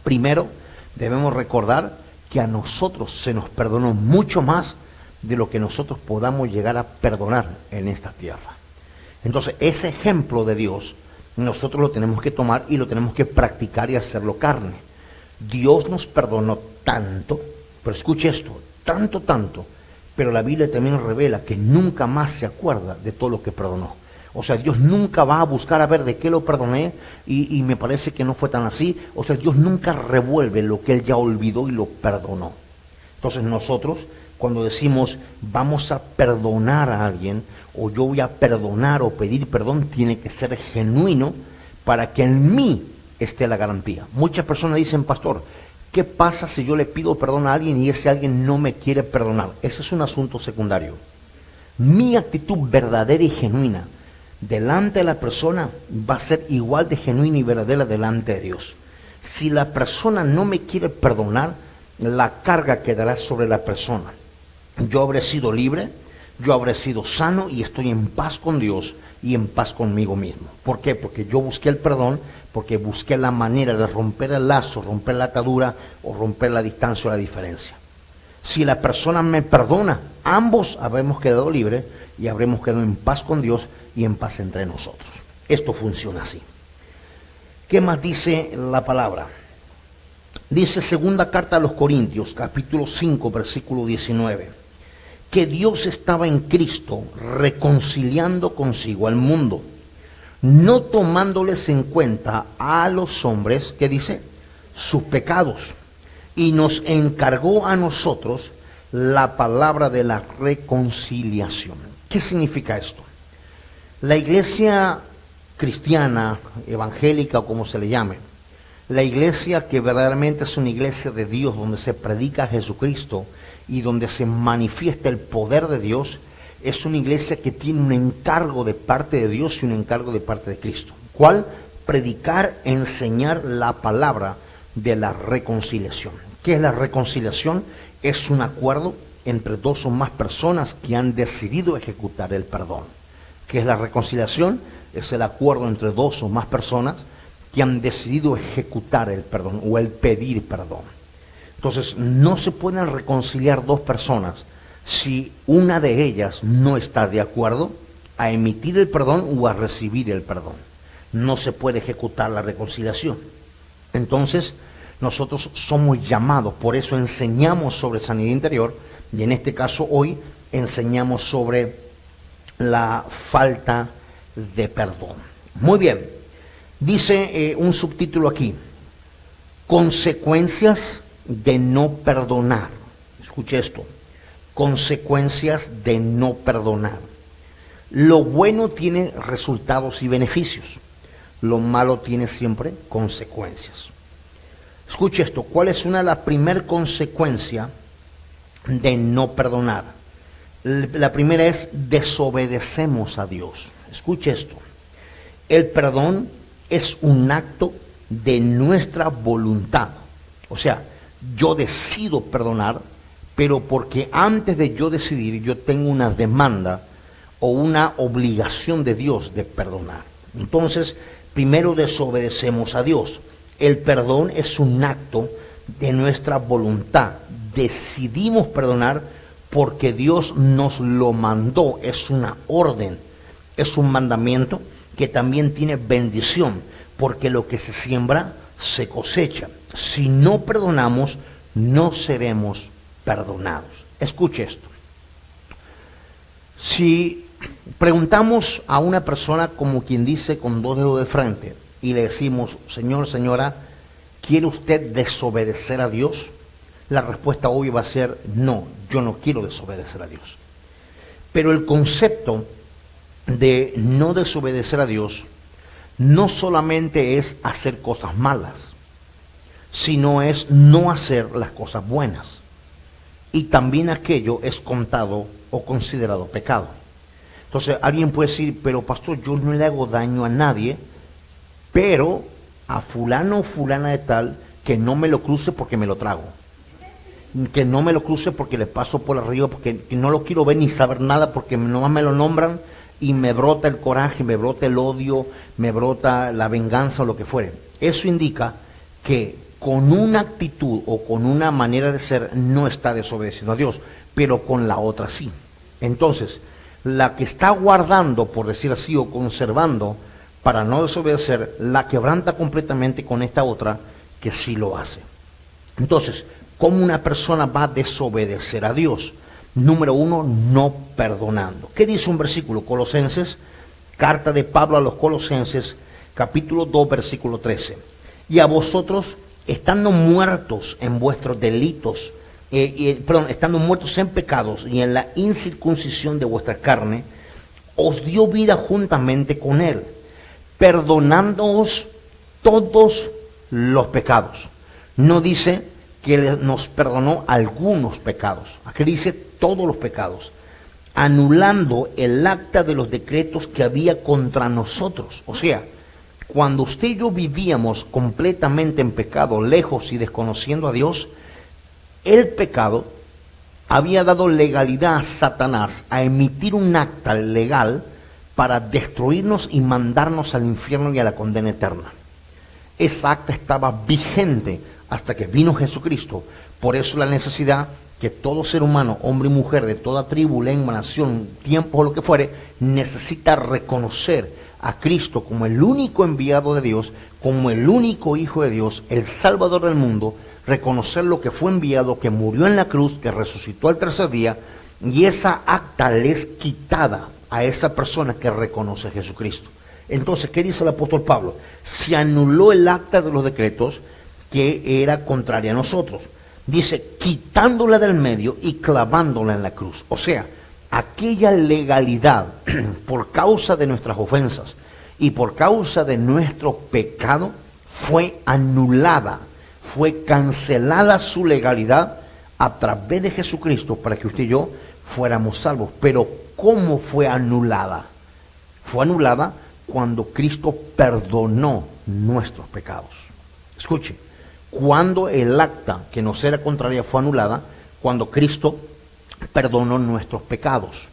Primero, debemos recordar que a nosotros se nos perdonó mucho más de lo que nosotros podamos llegar a perdonar en esta tierra. Entonces, ese ejemplo de Dios, nosotros lo tenemos que tomar y lo tenemos que practicar y hacerlo carne. Dios nos perdonó tanto, pero escuche esto, tanto, pero la Biblia también revela que nunca más se acuerda de todo lo que perdonó. O sea, Dios nunca va a buscar a ver de qué lo perdoné y me parece que no fue tan así. O sea, Dios nunca revuelve lo que Él ya olvidó y lo perdonó. Entonces nosotros, cuando decimos vamos a perdonar a alguien, o yo voy a perdonar o pedir perdón, tiene que ser genuino para que en mí esté la garantía. Muchas personas dicen, pastor, ¿qué pasa si yo le pido perdón a alguien y ese alguien no me quiere perdonar? Ese es un asunto secundario. Mi actitud verdadera y genuina delante de la persona va a ser igual de genuina y verdadera delante de Dios. Si la persona no me quiere perdonar, la carga quedará sobre la persona. Yo habré sido libre, yo habré sido sano y estoy en paz con Dios y en paz conmigo mismo. ¿Por qué? Porque yo busqué el perdón, porque busqué la manera de romper el lazo, romper la atadura o romper la distancia o la diferencia. Si la persona me perdona, ambos habremos quedado libres y habremos quedado en paz con Dios y en paz entre nosotros. Esto funciona así. ¿Qué más dice la palabra? Dice segunda carta a los Corintios, capítulo 5, versículo 19, que Dios estaba en Cristo reconciliando consigo al mundo, no tomándoles en cuenta a los hombres, ¿qué dice? Sus pecados, y nos encargó a nosotros la palabra de la reconciliación. ¿Qué significa esto? La iglesia cristiana, evangélica o como se le llame, la iglesia que verdaderamente es una iglesia de Dios, donde se predica a Jesucristo y donde se manifiesta el poder de Dios, es una iglesia que tiene un encargo de parte de Dios y un encargo de parte de Cristo. ¿Cuál? Predicar, enseñar la palabra de la reconciliación. ¿Qué es la reconciliación? Es un acuerdo entre dos o más personas que han decidido ejecutar el perdón. ¿Qué es la reconciliación? Es el acuerdo entre dos o más personas que han decidido ejecutar el perdón o el pedir perdón. Entonces, no se pueden reconciliar dos personas si una de ellas no está de acuerdo a emitir el perdón o a recibir el perdón. No se puede ejecutar la reconciliación. Entonces, nosotros somos llamados, por eso enseñamos sobre sanidad interior, y en este caso hoy enseñamos sobre la falta de perdón. Muy bien, dice un subtítulo aquí, consecuencias de no perdonar. Escuche esto, consecuencias de no perdonar. Lo bueno tiene resultados y beneficios, lo malo tiene siempre consecuencias. Escuche esto, ¿cuál es la primera consecuencia de no perdonar? La primera es desobedecemos a Dios. Escuche esto, el perdón es un acto de nuestra voluntad. O sea, yo decido perdonar, pero porque antes de yo decidir, yo tengo una demanda o una obligación de Dios de perdonar. Entonces, primero desobedecemos a Dios. El perdón es un acto de nuestra voluntad. Decidimos perdonar porque Dios nos lo mandó. Es una orden, es un mandamiento que también tiene bendición, porque lo que se siembra se cosecha. Si no perdonamos, no seremos perdonados. Escuche esto. Si preguntamos a una persona, como quien dice, con dos dedos de frente, y le decimos, señor, señora, ¿quiere usted desobedecer a Dios? La respuesta obvia va a ser, no, yo no quiero desobedecer a Dios. Pero el concepto de no desobedecer a Dios no solamente es hacer cosas malas, sino es no hacer las cosas buenas. Y también aquello es contado o considerado pecado. Entonces alguien puede decir, pero pastor, yo no le hago daño a nadie, pero a fulano o fulana de tal, que no me lo cruce porque me lo trago. Que no me lo cruce porque le paso por arriba, porque no lo quiero ver ni saber nada, porque nomás me lo nombran y me brota el coraje, me brota el odio, me brota la venganza o lo que fuere. Eso indica que con una actitud o con una manera de ser no está desobedeciendo a Dios, pero con la otra sí. Entonces, la que está guardando, por decir así, o conservando para no desobedecer, la quebranta completamente con esta otra que sí lo hace. Entonces, ¿cómo una persona va a desobedecer a Dios? Número uno, no perdonando. ¿Qué dice un versículo? Colosenses, carta de Pablo a los Colosenses, capítulo 2, versículo 13. Y a vosotros, estando muertos en vuestros delitos, estando muertos en pecados y en la incircuncisión de vuestra carne, os dio vida juntamente con él, perdonándoos todos los pecados. No dice que nos perdonó algunos pecados, aquí dice todos los pecados, anulando el acta de los decretos que había contra nosotros. O sea, cuando usted y yo vivíamos completamente en pecado, lejos y desconociendo a Dios, El pecado había dado legalidad a Satanás a emitir un acta legal para destruirnos y mandarnos al infierno y a la condena eterna. Esa acta estaba vigente hasta que vino Jesucristo. Por eso la necesidad que todo ser humano, hombre y mujer, de toda tribu, lengua, nación, tiempo o lo que fuere, necesita reconocer a Cristo como el único enviado de Dios, como el único Hijo de Dios, el Salvador del mundo, reconocer lo que fue enviado, que murió en la cruz, que resucitó al tercer día, y esa acta le es quitada a esa persona que reconoce a Jesucristo. Entonces, ¿qué dice el apóstol Pablo? Se anuló el acta de los decretos que era contraria a nosotros. Dice, quitándola del medio y clavándola en la cruz. O sea, aquella legalidad por causa de nuestras ofensas y por causa de nuestro pecado fue anulada, fue cancelada su legalidad a través de Jesucristo para que usted y yo fuéramos salvos. Pero ¿cómo fue anulada? Fue anulada cuando Cristo perdonó nuestros pecados. Escuche, cuando el acta que nos era contraria fue anulada, cuando Cristo perdonó nuestros pecados.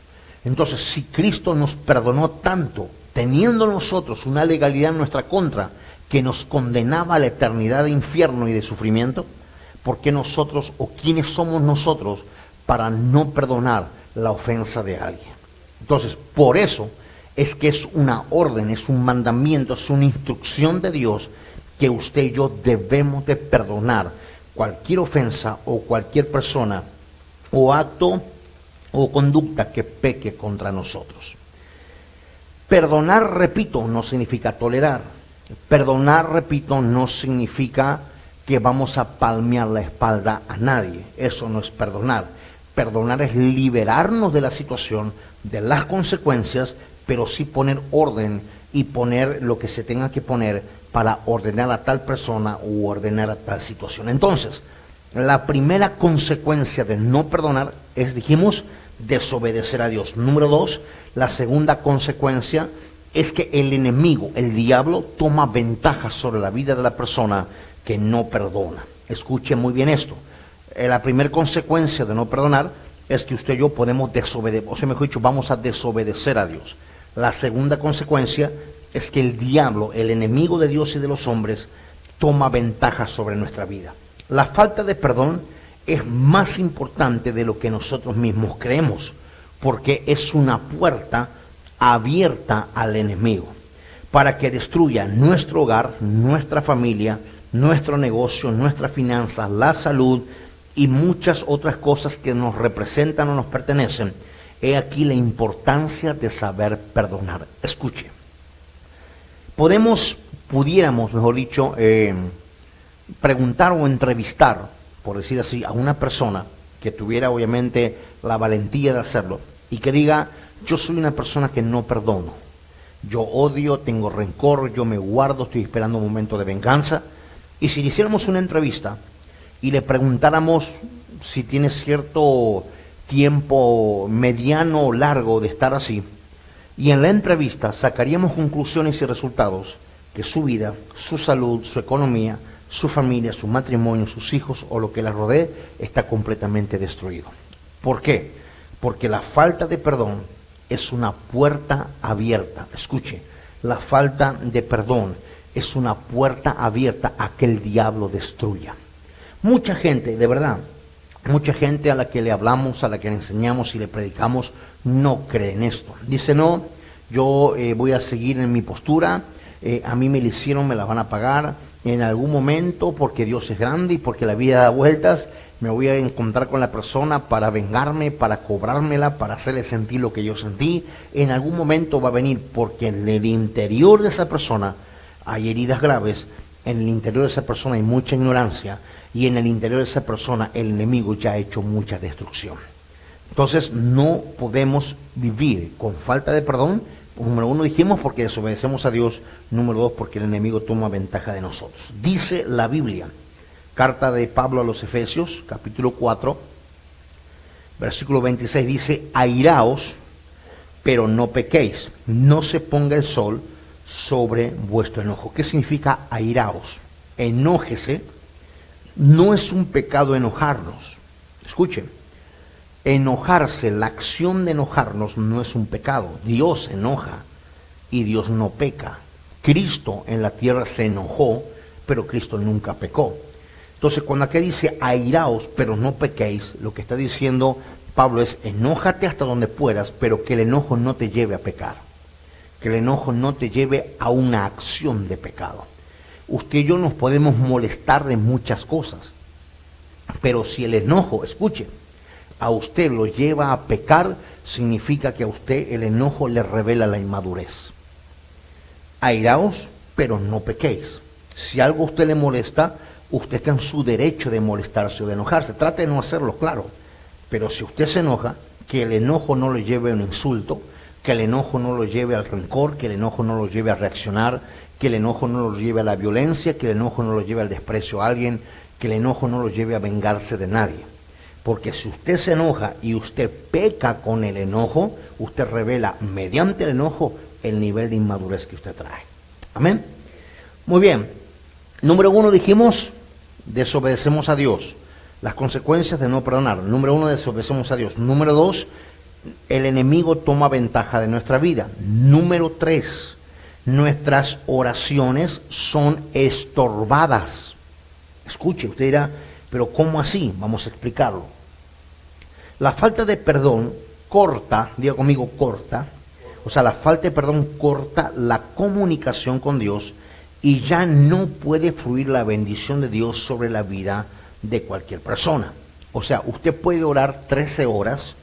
Entonces, si Cristo nos perdonó tanto, teniendo nosotros una legalidad en nuestra contra que nos condenaba a la eternidad de infierno y de sufrimiento, ¿por qué nosotros o quiénes somos nosotros para no perdonar la ofensa de alguien? Entonces, por eso es que es una orden, es un mandamiento, es una instrucción de Dios que usted y yo debemos de perdonar cualquier ofensa o cualquier persona o acto o conducta que peque contra nosotros. Perdonar, repito, no significa tolerar. Perdonar, repito, no significa que vamos a palmear la espalda a nadie. Eso no es perdonar. Perdonar es liberarnos de la situación, de las consecuencias, pero sí poner orden y poner lo que se tenga que poner para ordenar a tal persona u ordenar a tal situación. Entonces, la primera consecuencia de no perdonar es, dijimos, desobedecer a Dios. Número 2, la segunda consecuencia es que el enemigo, el diablo, toma ventaja sobre la vida de la persona que no perdona. Escuche muy bien esto. La primera consecuencia de no perdonar es que usted y yo podemos desobedecer, o sea, mejor dicho, vamos a desobedecer a Dios. La segunda consecuencia es que el diablo, el enemigo de Dios y de los hombres, toma ventaja sobre nuestra vida. La falta de perdón es más importante de lo que nosotros mismos creemos, porque es una puerta abierta al enemigo para que destruya nuestro hogar, nuestra familia, nuestro negocio, nuestras finanzas, la salud y muchas otras cosas que nos representan o nos pertenecen. He aquí la importancia de saber perdonar. Escuche. Pudiéramos, mejor dicho, preguntar o entrevistar, por decir así, a una persona que tuviera obviamente la valentía de hacerlo y que diga, yo soy una persona que no perdono, yo odio, tengo rencor, yo me guardo, estoy esperando un momento de venganza. Y si le hiciéramos una entrevista y le preguntáramos si tiene cierto tiempo mediano o largo de estar así, y en la entrevista sacaríamos conclusiones y resultados que su vida, su salud, su economía, su familia, su matrimonio, sus hijos o lo que la rodee está completamente destruido. ¿Por qué? Porque la falta de perdón es una puerta abierta. Escuche, la falta de perdón es una puerta abierta a que el diablo destruya. Mucha gente, de verdad, mucha gente a la que le hablamos, a la que le enseñamos y le predicamos, no cree en esto. Dice, no, yo voy a seguir en mi postura, a mí me la hicieron, me la van a pagar en algún momento porque Dios es grande y porque la vida da vueltas, me voy a encontrar con la persona para vengarme, para cobrármela, para hacerle sentir lo que yo sentí. En algún momento va a venir porque en el interior de esa persona hay heridas graves, en el interior de esa persona hay mucha ignorancia y en el interior de esa persona el enemigo ya ha hecho mucha destrucción. Entonces no podemos vivir con falta de perdón. Número 1 dijimos porque desobedecemos a Dios. Número 2 porque el enemigo toma ventaja de nosotros. Dice la Biblia, carta de Pablo a los Efesios, capítulo 4, versículo 26, dice, airaos, pero no pequéis, no se ponga el sol sobre vuestro enojo. ¿Qué significa airaos? Enójese. No es un pecado enojarnos, Escuchen, enojarse, la acción de enojarnos no es un pecado. Dios se enoja y Dios no peca. Cristo en la tierra se enojó, pero Cristo nunca pecó. Entonces, cuando aquí dice airaos, pero no pequéis, lo que está diciendo Pablo es enójate hasta donde puedas, pero que el enojo no te lleve a pecar. Que el enojo no te lleve a una acción de pecado. Usted y yo nos podemos molestar de muchas cosas, pero si el enojo, escuche, a usted lo lleva a pecar, significa que a usted el enojo le revela la inmadurez. Airaos, pero no pequéis. Si algo a usted le molesta, usted está en su derecho de molestarse o de enojarse. Trate de no hacerlo, claro. Pero si usted se enoja, que el enojo no lo lleve a un insulto, que el enojo no lo lleve al rencor, que el enojo no lo lleve a reaccionar, que el enojo no lo lleve a la violencia, que el enojo no lo lleve al desprecio a alguien, que el enojo no lo lleve a vengarse de nadie. Porque si usted se enoja y usted peca con el enojo, usted revela mediante el enojo el nivel de inmadurez que usted trae. Amén. Muy bien. Número 1 dijimos, desobedecemos a Dios. Las consecuencias de no perdonar. Número 1, desobedecemos a Dios. Número 2, el enemigo toma ventaja de nuestra vida. Número 3, nuestras oraciones son estorbadas. Escuche, usted dirá, pero ¿cómo así? Vamos a explicarlo. La falta de perdón corta, diga conmigo, corta. O sea, la falta de perdón corta la comunicación con Dios y ya no puede fluir la bendición de Dios sobre la vida de cualquier persona. O sea, usted puede orar 13 horas,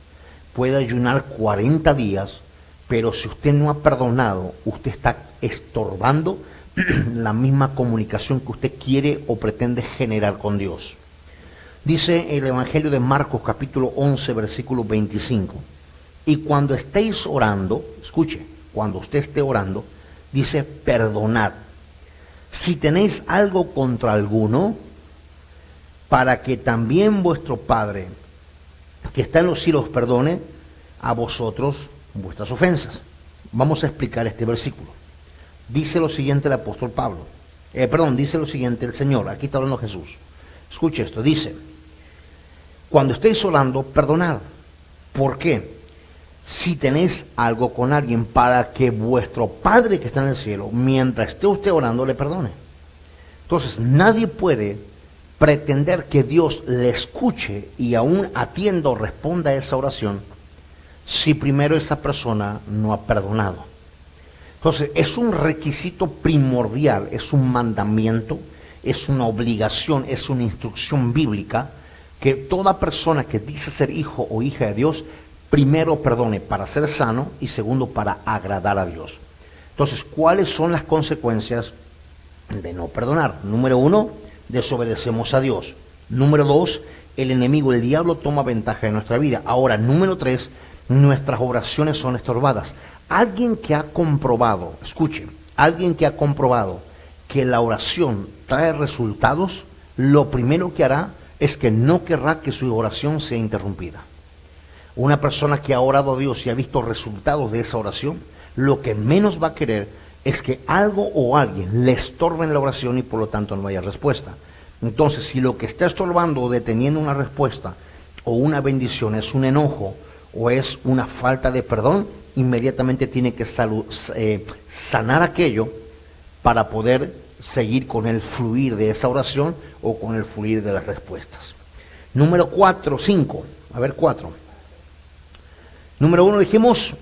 puede ayunar 40 días, pero si usted no ha perdonado, usted está estorbando la misma comunicación que usted quiere o pretende generar con Dios. Dice el Evangelio de Marcos capítulo 11, versículo 25. Y cuando estéis orando, escuche, cuando usted esté orando, dice perdonad. Si tenéis algo contra alguno, para que también vuestro Padre, que está en los cielos, perdone a vosotros vuestras ofensas. Vamos a explicar este versículo. Dice lo siguiente el apóstol Pablo. Dice lo siguiente el Señor. Aquí está hablando Jesús. Escuche esto. Dice, cuando estéis orando, perdonad. ¿Por qué? Si tenéis algo con alguien, para que vuestro Padre que está en el cielo, mientras esté usted orando, le perdone. Entonces, nadie puede pretender que Dios le escuche y aún atienda o responda a esa oración si primero esa persona no ha perdonado. Entonces, es un requisito primordial, es un mandamiento, es una obligación, es una instrucción bíblica que toda persona que dice ser hijo o hija de Dios, primero perdone para ser sano y segundo para agradar a Dios. Entonces, ¿cuáles son las consecuencias de no perdonar? Número 1, desobedecemos a Dios. Número 2, el enemigo, el diablo, toma ventaja de nuestra vida. Ahora, número 3, nuestras oraciones son estorbadas. Alguien que ha comprobado, escuche, alguien que ha comprobado que la oración trae resultados, lo primero que hará es que no querrá que su oración sea interrumpida. Una persona que ha orado a Dios y ha visto resultados de esa oración, lo que menos va a querer es que algo o alguien le estorbe en la oración y por lo tanto no haya respuesta. Entonces, si lo que está estorbando o deteniendo una respuesta o una bendición es un enojo o es una falta de perdón, inmediatamente tiene que sanar aquello para poder seguir con el fluir de esa oración o con el fluir de las respuestas. Número 4, 5. A ver, 4. Número 1 dijimos,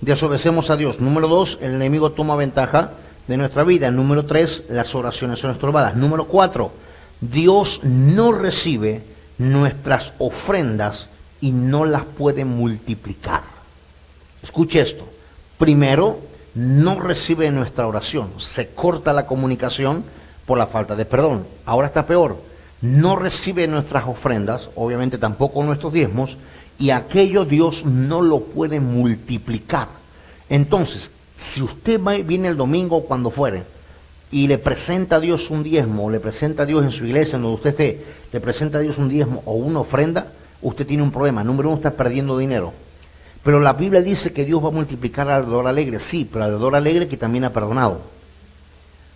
desobedecemos a Dios. Número 2, el enemigo toma ventaja de nuestra vida. Número 3, las oraciones son estorbadas. Número 4, Dios no recibe nuestras ofrendas y no las puede multiplicar. Escuche esto. Primero, no recibe nuestra oración. Se corta la comunicación por la falta de perdón. Ahora está peor. No recibe nuestras ofrendas, obviamente tampoco nuestros diezmos, y aquello Dios no lo puede multiplicar. Entonces, si usted viene el domingo o cuando fuere y le presenta a Dios un diezmo, o le presenta a Dios en su iglesia, en donde usted esté, le presenta a Dios un diezmo o una ofrenda, usted tiene un problema. Número 1, está perdiendo dinero. Pero la Biblia dice que Dios va a multiplicar al dador alegre. Sí, pero al dador alegre que también ha perdonado.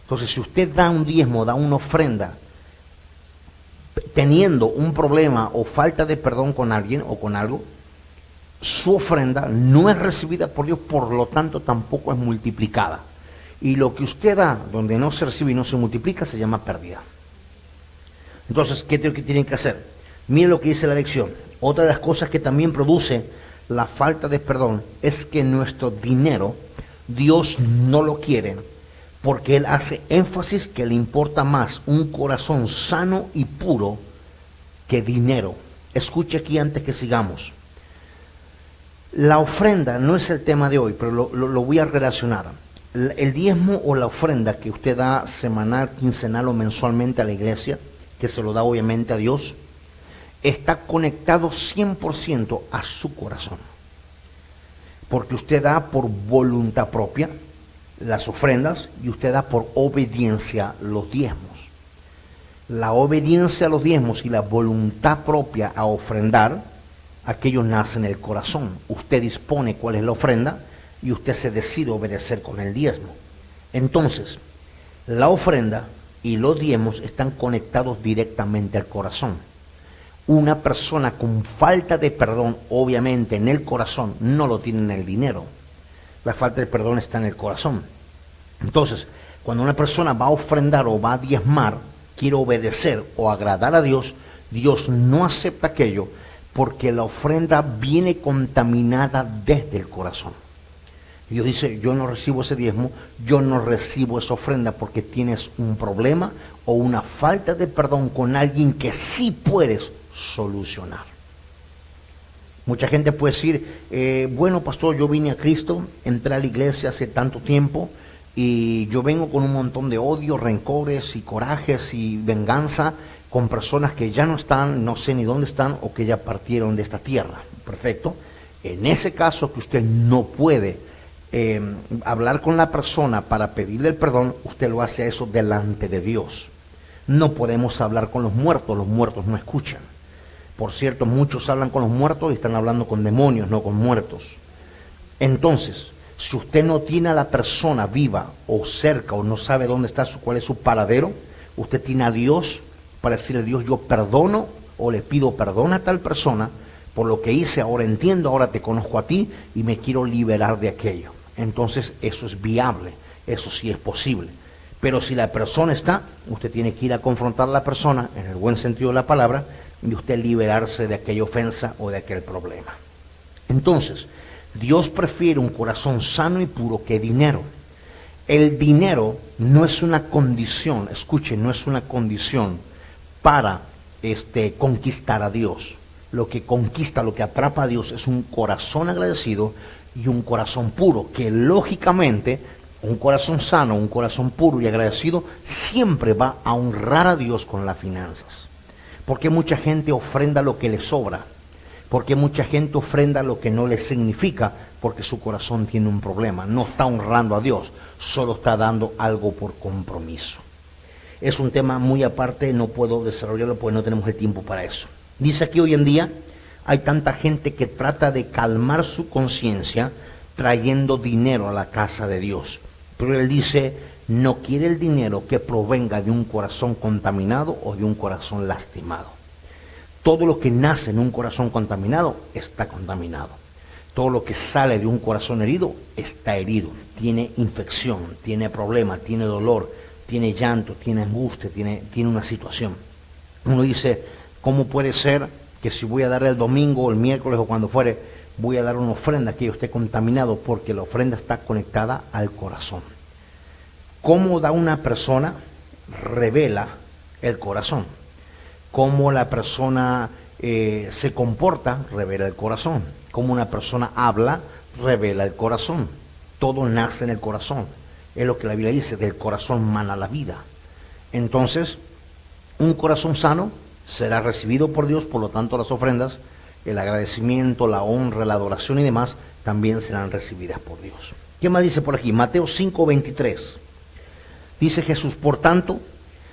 Entonces, si usted da un diezmo, da una ofrenda, teniendo un problema o falta de perdón con alguien o con algo, su ofrenda no es recibida por Dios, por lo tanto tampoco es multiplicada. Y lo que usted da donde no se recibe y no se multiplica se llama pérdida. Entonces, ¿qué tienen que hacer? Miren lo que dice la lección. Otra de las cosas que también produce la falta de perdón es que nuestro dinero, Dios no lo quiere, porque Él hace énfasis que le importa más un corazón sano y puro que dinero. Escuche aquí antes que sigamos. La ofrenda no es el tema de hoy, pero lo voy a relacionar. El diezmo o la ofrenda que usted da semanal, quincenal o mensualmente a la iglesia, que se lo da obviamente a Dios, está conectado 100% a su corazón. Porque usted da por voluntad propia las ofrendas y usted da por obediencia los diezmos. La obediencia a los diezmos y la voluntad propia a ofrendar, aquello nace en el corazón. Usted dispone cuál es la ofrenda y usted se decide obedecer con el diezmo. Entonces, la ofrenda y los diezmos están conectados directamente al corazón. Una persona con falta de perdón, obviamente en el corazón, no lo tiene en el dinero. La falta de perdón está en el corazón. Entonces, cuando una persona va a ofrendar o va a diezmar, quiere obedecer o agradar a Dios, Dios no acepta aquello porque la ofrenda viene contaminada desde el corazón. Y Dios dice, yo no recibo ese diezmo, yo no recibo esa ofrenda porque tienes un problema o una falta de perdón con alguien que sí puedes solucionar. Mucha gente puede decir, bueno pastor, yo vine a Cristo, entré a la iglesia hace tanto tiempo y yo vengo con un montón de odio, rencores y corajes y venganza con personas que ya no están, no sé ni dónde están o que ya partieron de esta tierra. Perfecto. En ese caso que usted no puede hablar con la persona para pedirle el perdón, usted lo hace eso delante de Dios. No podemos hablar con los muertos no escuchan. Por cierto, muchos hablan con los muertos y están hablando con demonios, no con muertos. Entonces, si usted no tiene a la persona viva o cerca o no sabe dónde está, cuál es su paradero, usted tiene a Dios para decirle a Dios, yo perdono o le pido perdón a tal persona por lo que hice, ahora entiendo, ahora te conozco a ti y me quiero liberar de aquello. Entonces, eso es viable, eso sí es posible. Pero si la persona está, usted tiene que ir a confrontar a la persona, en el buen sentido de la palabra, y usted liberarse de aquella ofensa o de aquel problema. Entonces, Dios prefiere un corazón sano y puro que dinero. El dinero no es una condición, escuchen, no es una condición para conquistar a Dios. Lo que conquista, lo que atrapa a Dios es un corazón agradecido y un corazón puro, que lógicamente un corazón sano, un corazón puro y agradecido siempre va a honrar a Dios con las finanzas. Porque mucha gente ofrenda lo que le sobra, porque mucha gente ofrenda lo que no le significa, porque su corazón tiene un problema, no está honrando a Dios, solo está dando algo por compromiso. Es un tema muy aparte, no puedo desarrollarlo porque no tenemos el tiempo para eso. Dice aquí hoy en día, hay tanta gente que trata de calmar su conciencia trayendo dinero a la casa de Dios. Pero él dice, no quiere el dinero que provenga de un corazón contaminado o de un corazón lastimado. Todo lo que nace en un corazón contaminado está contaminado. Todo lo que sale de un corazón herido está herido. Tiene infección, tiene problema, tiene dolor, tiene llanto, tiene angustia, tiene una situación. Uno dice, ¿cómo puede ser que si voy a dar el domingo o el miércoles o cuando fuere, voy a dar una ofrenda que yo esté contaminado? Porque la ofrenda está conectada al corazón. Cómo da una persona revela el corazón. Cómo la persona se comporta revela el corazón. Cómo una persona habla revela el corazón. Todo nace en el corazón. Es lo que la Biblia dice, del corazón mana la vida. Entonces, un corazón sano será recibido por Dios, por lo tanto las ofrendas, el agradecimiento, la honra, la adoración y demás también serán recibidas por Dios. ¿Qué más dice por aquí? Mateo 5:23. Dice Jesús, por tanto,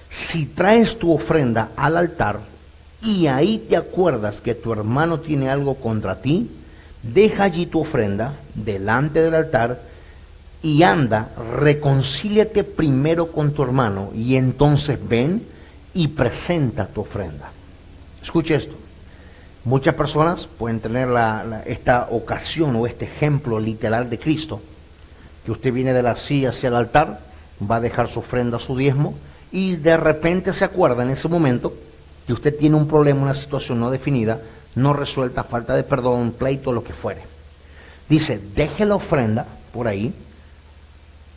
si traes tu ofrenda al altar y ahí te acuerdas que tu hermano tiene algo contra ti, deja allí tu ofrenda delante del altar y anda, reconcíliate primero con tu hermano y entonces ven y presenta tu ofrenda. Escuche esto. Muchas personas pueden tener esta ocasión o este ejemplo literal de Cristo, que usted viene de la silla hacia el altar, va a dejar su ofrenda, su diezmo, y de repente se acuerda en ese momento que usted tiene un problema, una situación no definida, no resuelta, falta de perdón, pleito, lo que fuere. Dice, deje la ofrenda por ahí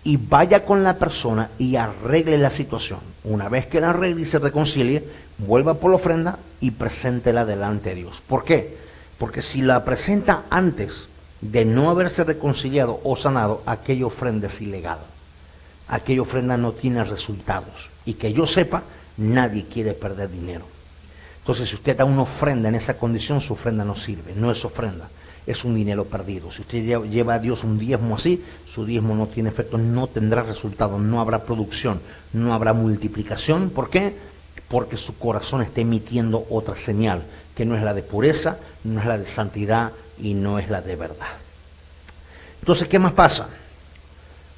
y vaya con la persona y arregle la situación. Una vez que la arregle y se reconcilie, vuelva por la ofrenda y preséntela delante de Dios. ¿Por qué? Porque si la presenta antes de no haberse reconciliado o sanado, aquella ofrenda es ilegal. Aquella ofrenda no tiene resultados. Y que yo sepa, nadie quiere perder dinero. Entonces, si usted da una ofrenda en esa condición, su ofrenda no sirve, no es ofrenda, es un dinero perdido. Si usted lleva a Dios un diezmo así, su diezmo no tiene efecto, no tendrá resultado, no habrá producción, no habrá multiplicación. ¿Por qué? Porque su corazón está emitiendo otra señal, que no es la de pureza, no es la de santidad y no es la de verdad. Entonces, ¿qué más pasa?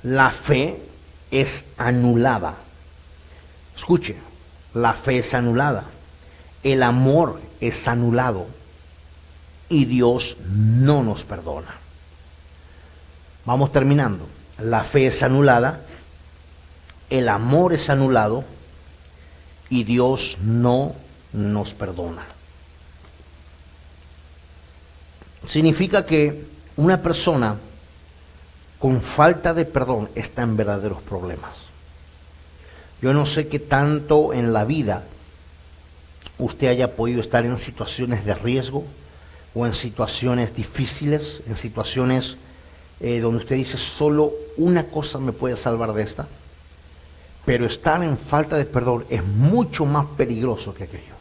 La fe es anulada. Escuche, la fe es anulada. El amor es anulado y Dios no nos perdona. Vamos terminando. La fe es anulada, el amor es anulado y Dios no nos perdona. Significa que una persona con falta de perdón está en verdaderos problemas. Yo no sé qué tanto en la vida usted haya podido estar en situaciones de riesgo o en situaciones difíciles, en situaciones donde usted dice, solo una cosa me puede salvar de esta, pero estar en falta de perdón es mucho más peligroso que aquello,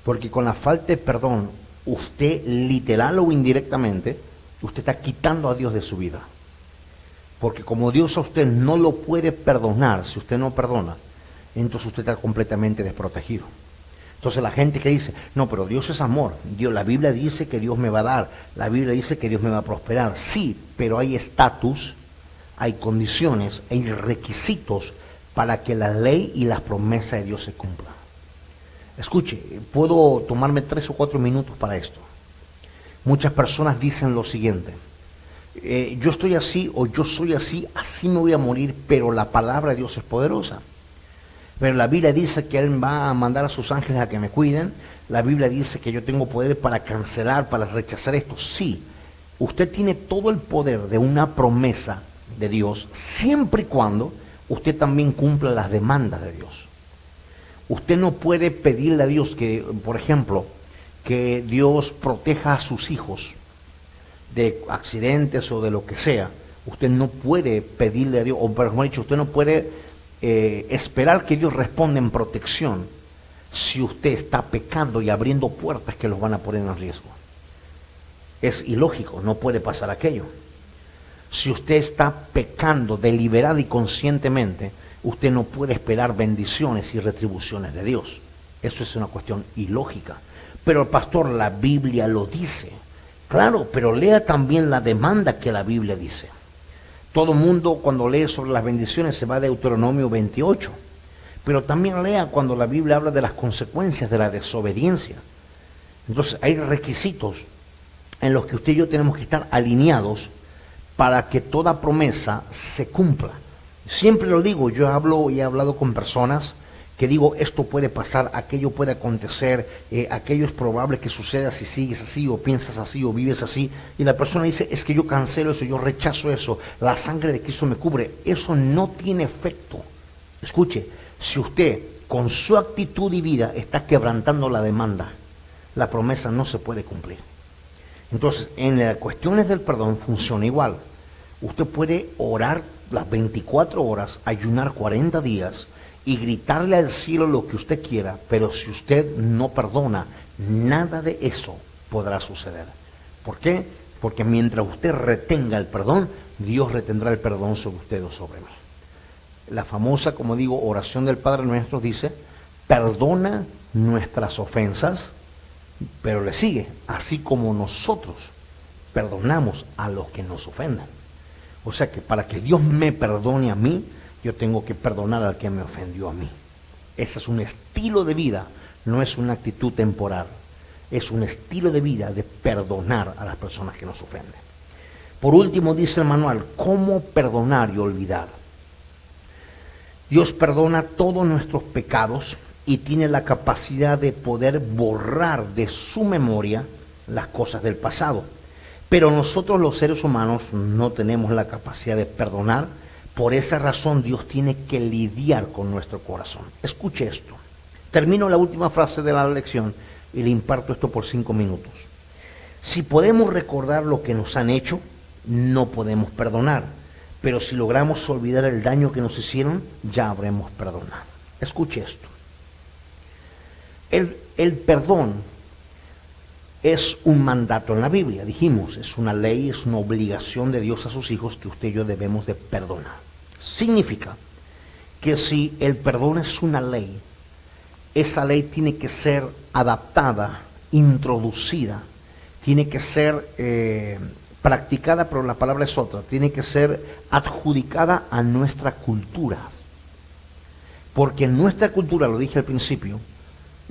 porque con la falta de perdón, usted literal o indirectamente, usted está quitando a Dios de su vida, porque como Dios a usted no lo puede perdonar, si usted no perdona, entonces usted está completamente desprotegido. Entonces la gente que dice, no, pero Dios es amor, la Biblia dice que Dios me va a dar, la Biblia dice que Dios me va a prosperar, sí, pero hay estatus, hay condiciones, hay requisitos para que la ley y las promesas de Dios se cumplan. Escuche, puedo tomarme 3 o 4 minutos para esto. Muchas personas dicen lo siguiente, yo estoy así o yo soy así, así me voy a morir, pero la palabra de Dios es poderosa. Pero la Biblia dice que Él va a mandar a sus ángeles a que me cuiden. La Biblia dice que yo tengo poder para cancelar, para rechazar esto. Sí, usted tiene todo el poder de una promesa de Dios, siempre y cuando usted también cumpla las demandas de Dios. Usted no puede pedirle a Dios que, por ejemplo, que Dios proteja a sus hijos de accidentes o de lo que sea. Usted no puede pedirle a Dios, o mejor dicho, usted no puede esperar que Dios responda en protección si usted está pecando y abriendo puertas que los van a poner en riesgo. Es ilógico, no puede pasar aquello. Si usted está pecando deliberada y conscientemente, usted no puede esperar bendiciones y retribuciones de Dios. Eso es una cuestión ilógica. Pero pastor, la Biblia lo dice. Claro, pero lea también la demanda que la Biblia dice. Todo mundo cuando lee sobre las bendiciones se va a Deuteronomio 28, pero también lea cuando la Biblia habla de las consecuencias de la desobediencia. Entonces hay requisitos en los que usted y yo tenemos que estar alineados para que toda promesa se cumpla. Siempre lo digo, yo hablo y he hablado con personas que digo, esto puede pasar, aquello puede acontecer, aquello es probable que suceda si sigues así, o piensas así, o vives así, y la persona dice, es que yo cancelo eso, yo rechazo eso, la sangre de Cristo me cubre. Eso no tiene efecto. Escuche, si usted con su actitud y vida está quebrantando la demanda, la promesa no se puede cumplir. Entonces, en las cuestiones del perdón funciona igual. Usted puede orar las 24 horas, ayunar 40 días, y gritarle al cielo lo que usted quiera, pero si usted no perdona, nada de eso podrá suceder. ¿Por qué? Porque mientras usted retenga el perdón, Dios retendrá el perdón sobre usted o sobre mí. La famosa, como digo, oración del Padre Nuestro dice, perdona nuestras ofensas, pero le sigue, así como nosotros perdonamos a los que nos ofendan. O sea que para que Dios me perdone a mí, yo tengo que perdonar al que me ofendió a mí. Ese es un estilo de vida, no es una actitud temporal. Es un estilo de vida de perdonar a las personas que nos ofenden. Por último, dice el manual, ¿cómo perdonar y olvidar? Dios perdona todos nuestros pecados y tiene la capacidad de poder borrar de su memoria las cosas del pasado. Pero nosotros los seres humanos no tenemos la capacidad de perdonar. Por esa razón Dios tiene que lidiar con nuestro corazón. Escuche esto. Termino la última frase de la lección y le imparto esto por 5 minutos. Si podemos recordar lo que nos han hecho, no podemos perdonar. Pero si logramos olvidar el daño que nos hicieron, ya habremos perdonado. Escuche esto. El perdón es un mandato en la Biblia, dijimos, es una ley, es una obligación de Dios a sus hijos que usted y yo debemos de perdonar. Significa que si el perdón es una ley, esa ley tiene que ser adaptada, introducida, tiene que ser practicada, pero la palabra es otra, tiene que ser adjudicada a nuestra cultura. Porque en nuestra cultura, lo dije al principio,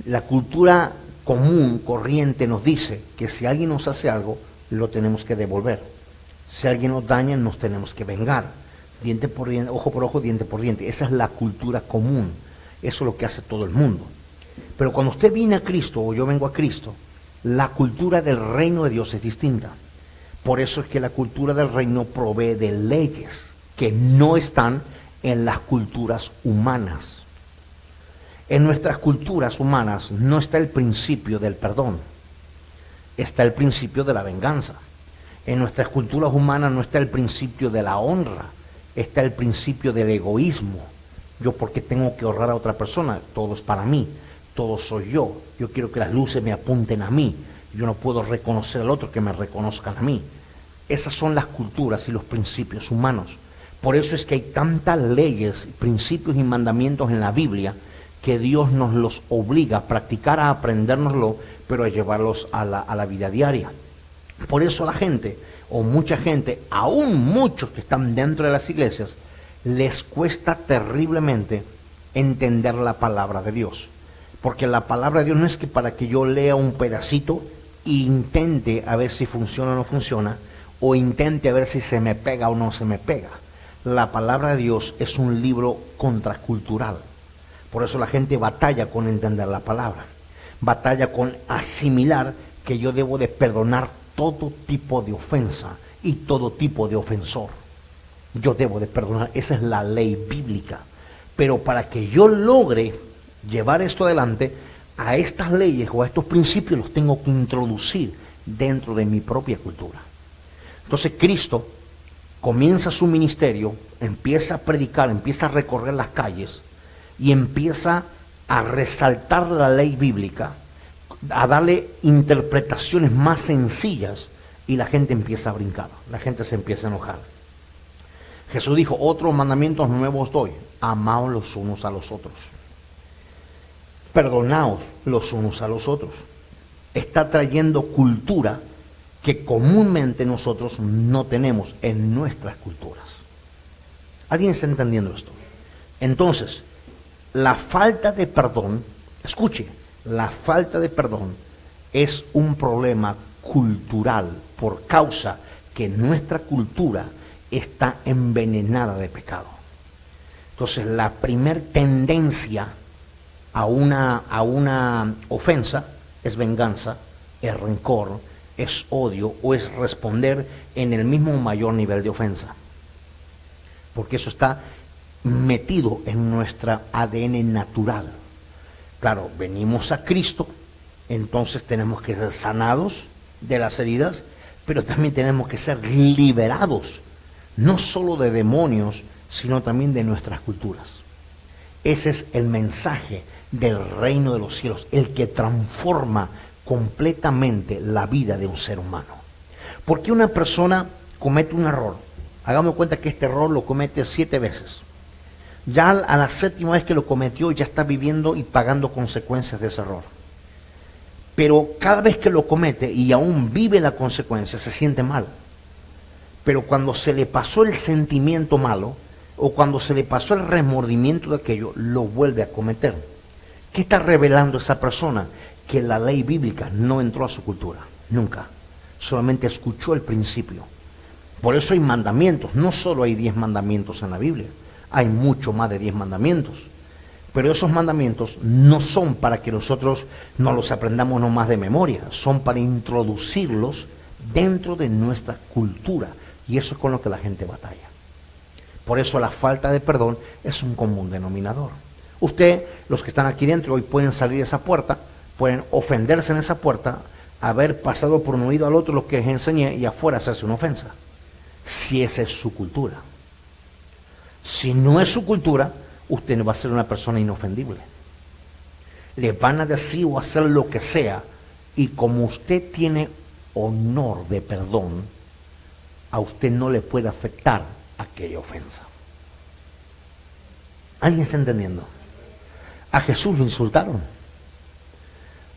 la cultura común, corriente, nos dice que si alguien nos hace algo, lo tenemos que devolver. Si alguien nos daña, nos tenemos que vengar. Diente por diente, ojo por ojo, diente por diente. Esa es la cultura común. Eso es lo que hace todo el mundo. Pero cuando usted viene a Cristo, o yo vengo a Cristo, la cultura del reino de Dios es distinta. Por eso es que la cultura del reino provee de leyes que no están en las culturas humanas. En nuestras culturas humanas no está el principio del perdón, está el principio de la venganza. En nuestras culturas humanas no está el principio de la honra, está el principio del egoísmo. Yo porque tengo que honrar a otra persona, todo es para mí, todo soy yo quiero que las luces me apunten a mí, yo no puedo reconocer al otro, que me reconozcan a mí. Esas son las culturas y los principios humanos. Por eso es que hay tantas leyes, principios y mandamientos en la Biblia que Dios nos los obliga a practicar, a aprendérnoslo, pero a llevarlos a la vida diaria. Por eso la gente, o mucha gente, aún muchos que están dentro de las iglesias, les cuesta terriblemente entender la palabra de Dios. Porque la palabra de Dios no es que para que yo lea un pedacito e intente a ver si funciona o no funciona, o intente a ver si se me pega o no se me pega. La palabra de Dios es un libro contracultural. Por eso la gente batalla con entender la palabra. Batalla con asimilar que yo debo de perdonar todo tipo de ofensa y todo tipo de ofensor. Yo debo de perdonar, esa es la ley bíblica. Pero para que yo logre llevar esto adelante, a estas leyes o a estos principios los tengo que introducir dentro de mi propia cultura. Entonces Cristo comienza su ministerio, empieza a predicar, empieza a recorrer las calles y empieza a resaltar la ley bíblica, a darle interpretaciones más sencillas, y la gente empieza a brincar, la gente se empieza a enojar. Jesús dijo, otros mandamientos nuevos doy, amaos los unos a los otros, perdonaos los unos a los otros. Está trayendo cultura que comúnmente nosotros no tenemos en nuestras culturas. ¿Alguien está entendiendo esto? Entonces, la falta de perdón, escuche, la falta de perdón es un problema cultural por causa que nuestra cultura está envenenada de pecado. Entonces, la primer tendencia a una ofensa es venganza, es rencor, es odio o es responder en el mismo mayor nivel de ofensa. Porque eso está metido en nuestra ADN natural. Claro, venimos a Cristo, entonces tenemos que ser sanados de las heridas, pero también tenemos que ser liberados, no solo de demonios, sino también de nuestras culturas. Ese es el mensaje del reino de los cielos, el que transforma completamente la vida de un ser humano. ¿Por qué una persona comete un error? Hagamos cuenta que este error lo comete 7 veces. Ya a la 7ª vez que lo cometió, ya está viviendo y pagando consecuencias de ese error. Pero cada vez que lo comete y aún vive la consecuencia, se siente mal. Pero cuando se le pasó el sentimiento malo, o cuando se le pasó el remordimiento de aquello, lo vuelve a cometer. ¿Qué está revelando esa persona? Que la ley bíblica no entró a su cultura, nunca. Solamente escuchó el principio. Por eso hay mandamientos, no solo hay 10 mandamientos en la Biblia, hay mucho más de 10 mandamientos. Pero esos mandamientos no son para que nosotros nos los aprendamos nomás de memoria, son para introducirlos dentro de nuestra cultura. Y eso es con lo que la gente batalla. Por eso la falta de perdón es un común denominador. Usted, los que están aquí dentro hoy pueden salir de esa puerta, pueden ofenderse en esa puerta, haber pasado por un oído al otro lo que les enseñé y afuera hacerse una ofensa. Si esa es su cultura. Si no es su cultura, usted no va a ser una persona inofendible. Le van a decir o hacer lo que sea, y como usted tiene honor de perdón, a usted no le puede afectar aquella ofensa. ¿Alguien está entendiendo? A Jesús lo insultaron.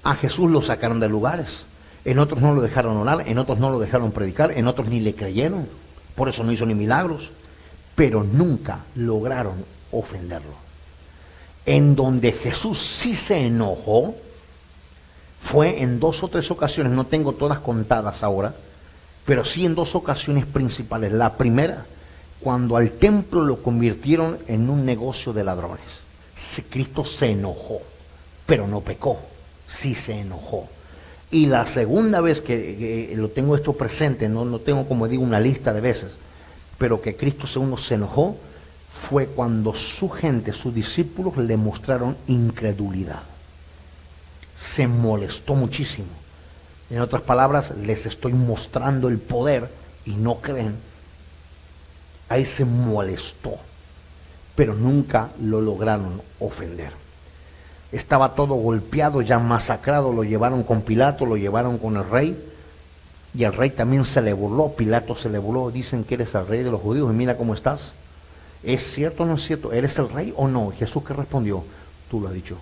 A Jesús lo sacaron de lugares. En otros no lo dejaron orar, en otros no lo dejaron predicar, en otros ni le creyeron. Por eso no hizo ni milagros. Pero nunca lograron ofenderlo. En donde Jesús sí se enojó fue en 2 o 3 ocasiones, no tengo todas contadas ahora, pero sí en 2 ocasiones principales. La primera, cuando al templo lo convirtieron en un negocio de ladrones. Cristo se enojó, pero no pecó, sí se enojó. Y la segunda vez que lo tengo esto presente, no tengo, como digo, una lista de veces, pero que Cristo segundo se enojó, fue cuando su gente, sus discípulos, le mostraron incredulidad. Se molestó muchísimo. En otras palabras, les estoy mostrando el poder y no creen. Ahí se molestó, pero nunca lo lograron ofender. Estaba todo golpeado, ya masacrado, lo llevaron con Pilato, lo llevaron con el rey, y el rey también se le burló, Pilato se le burló, dicen que eres el rey de los judíos, y mira cómo estás. ¿Es cierto o no es cierto? ¿Eres el rey o no? Jesús, ¿qué respondió? Tú lo has dicho.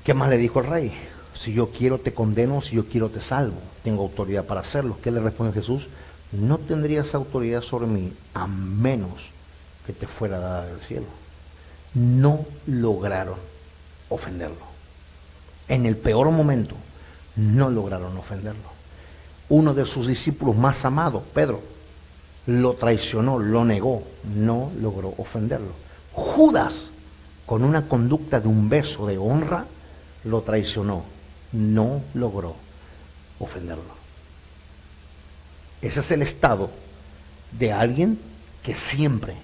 ¿Qué más le dijo el rey? Si yo quiero te condeno, si yo quiero te salvo. Tengo autoridad para hacerlo. ¿Qué le respondió Jesús? No tendrías autoridad sobre mí a menos que te fuera dada del cielo. No lograron ofenderlo. En el peor momento, no lograron ofenderlo. Uno de sus discípulos más amados, Pedro, lo traicionó, lo negó, no logró ofenderlo. Judas, con una conducta de un beso de honra, lo traicionó, no logró ofenderlo. Ese es el estado de alguien que siempre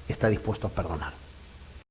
está dispuesto a perdonar.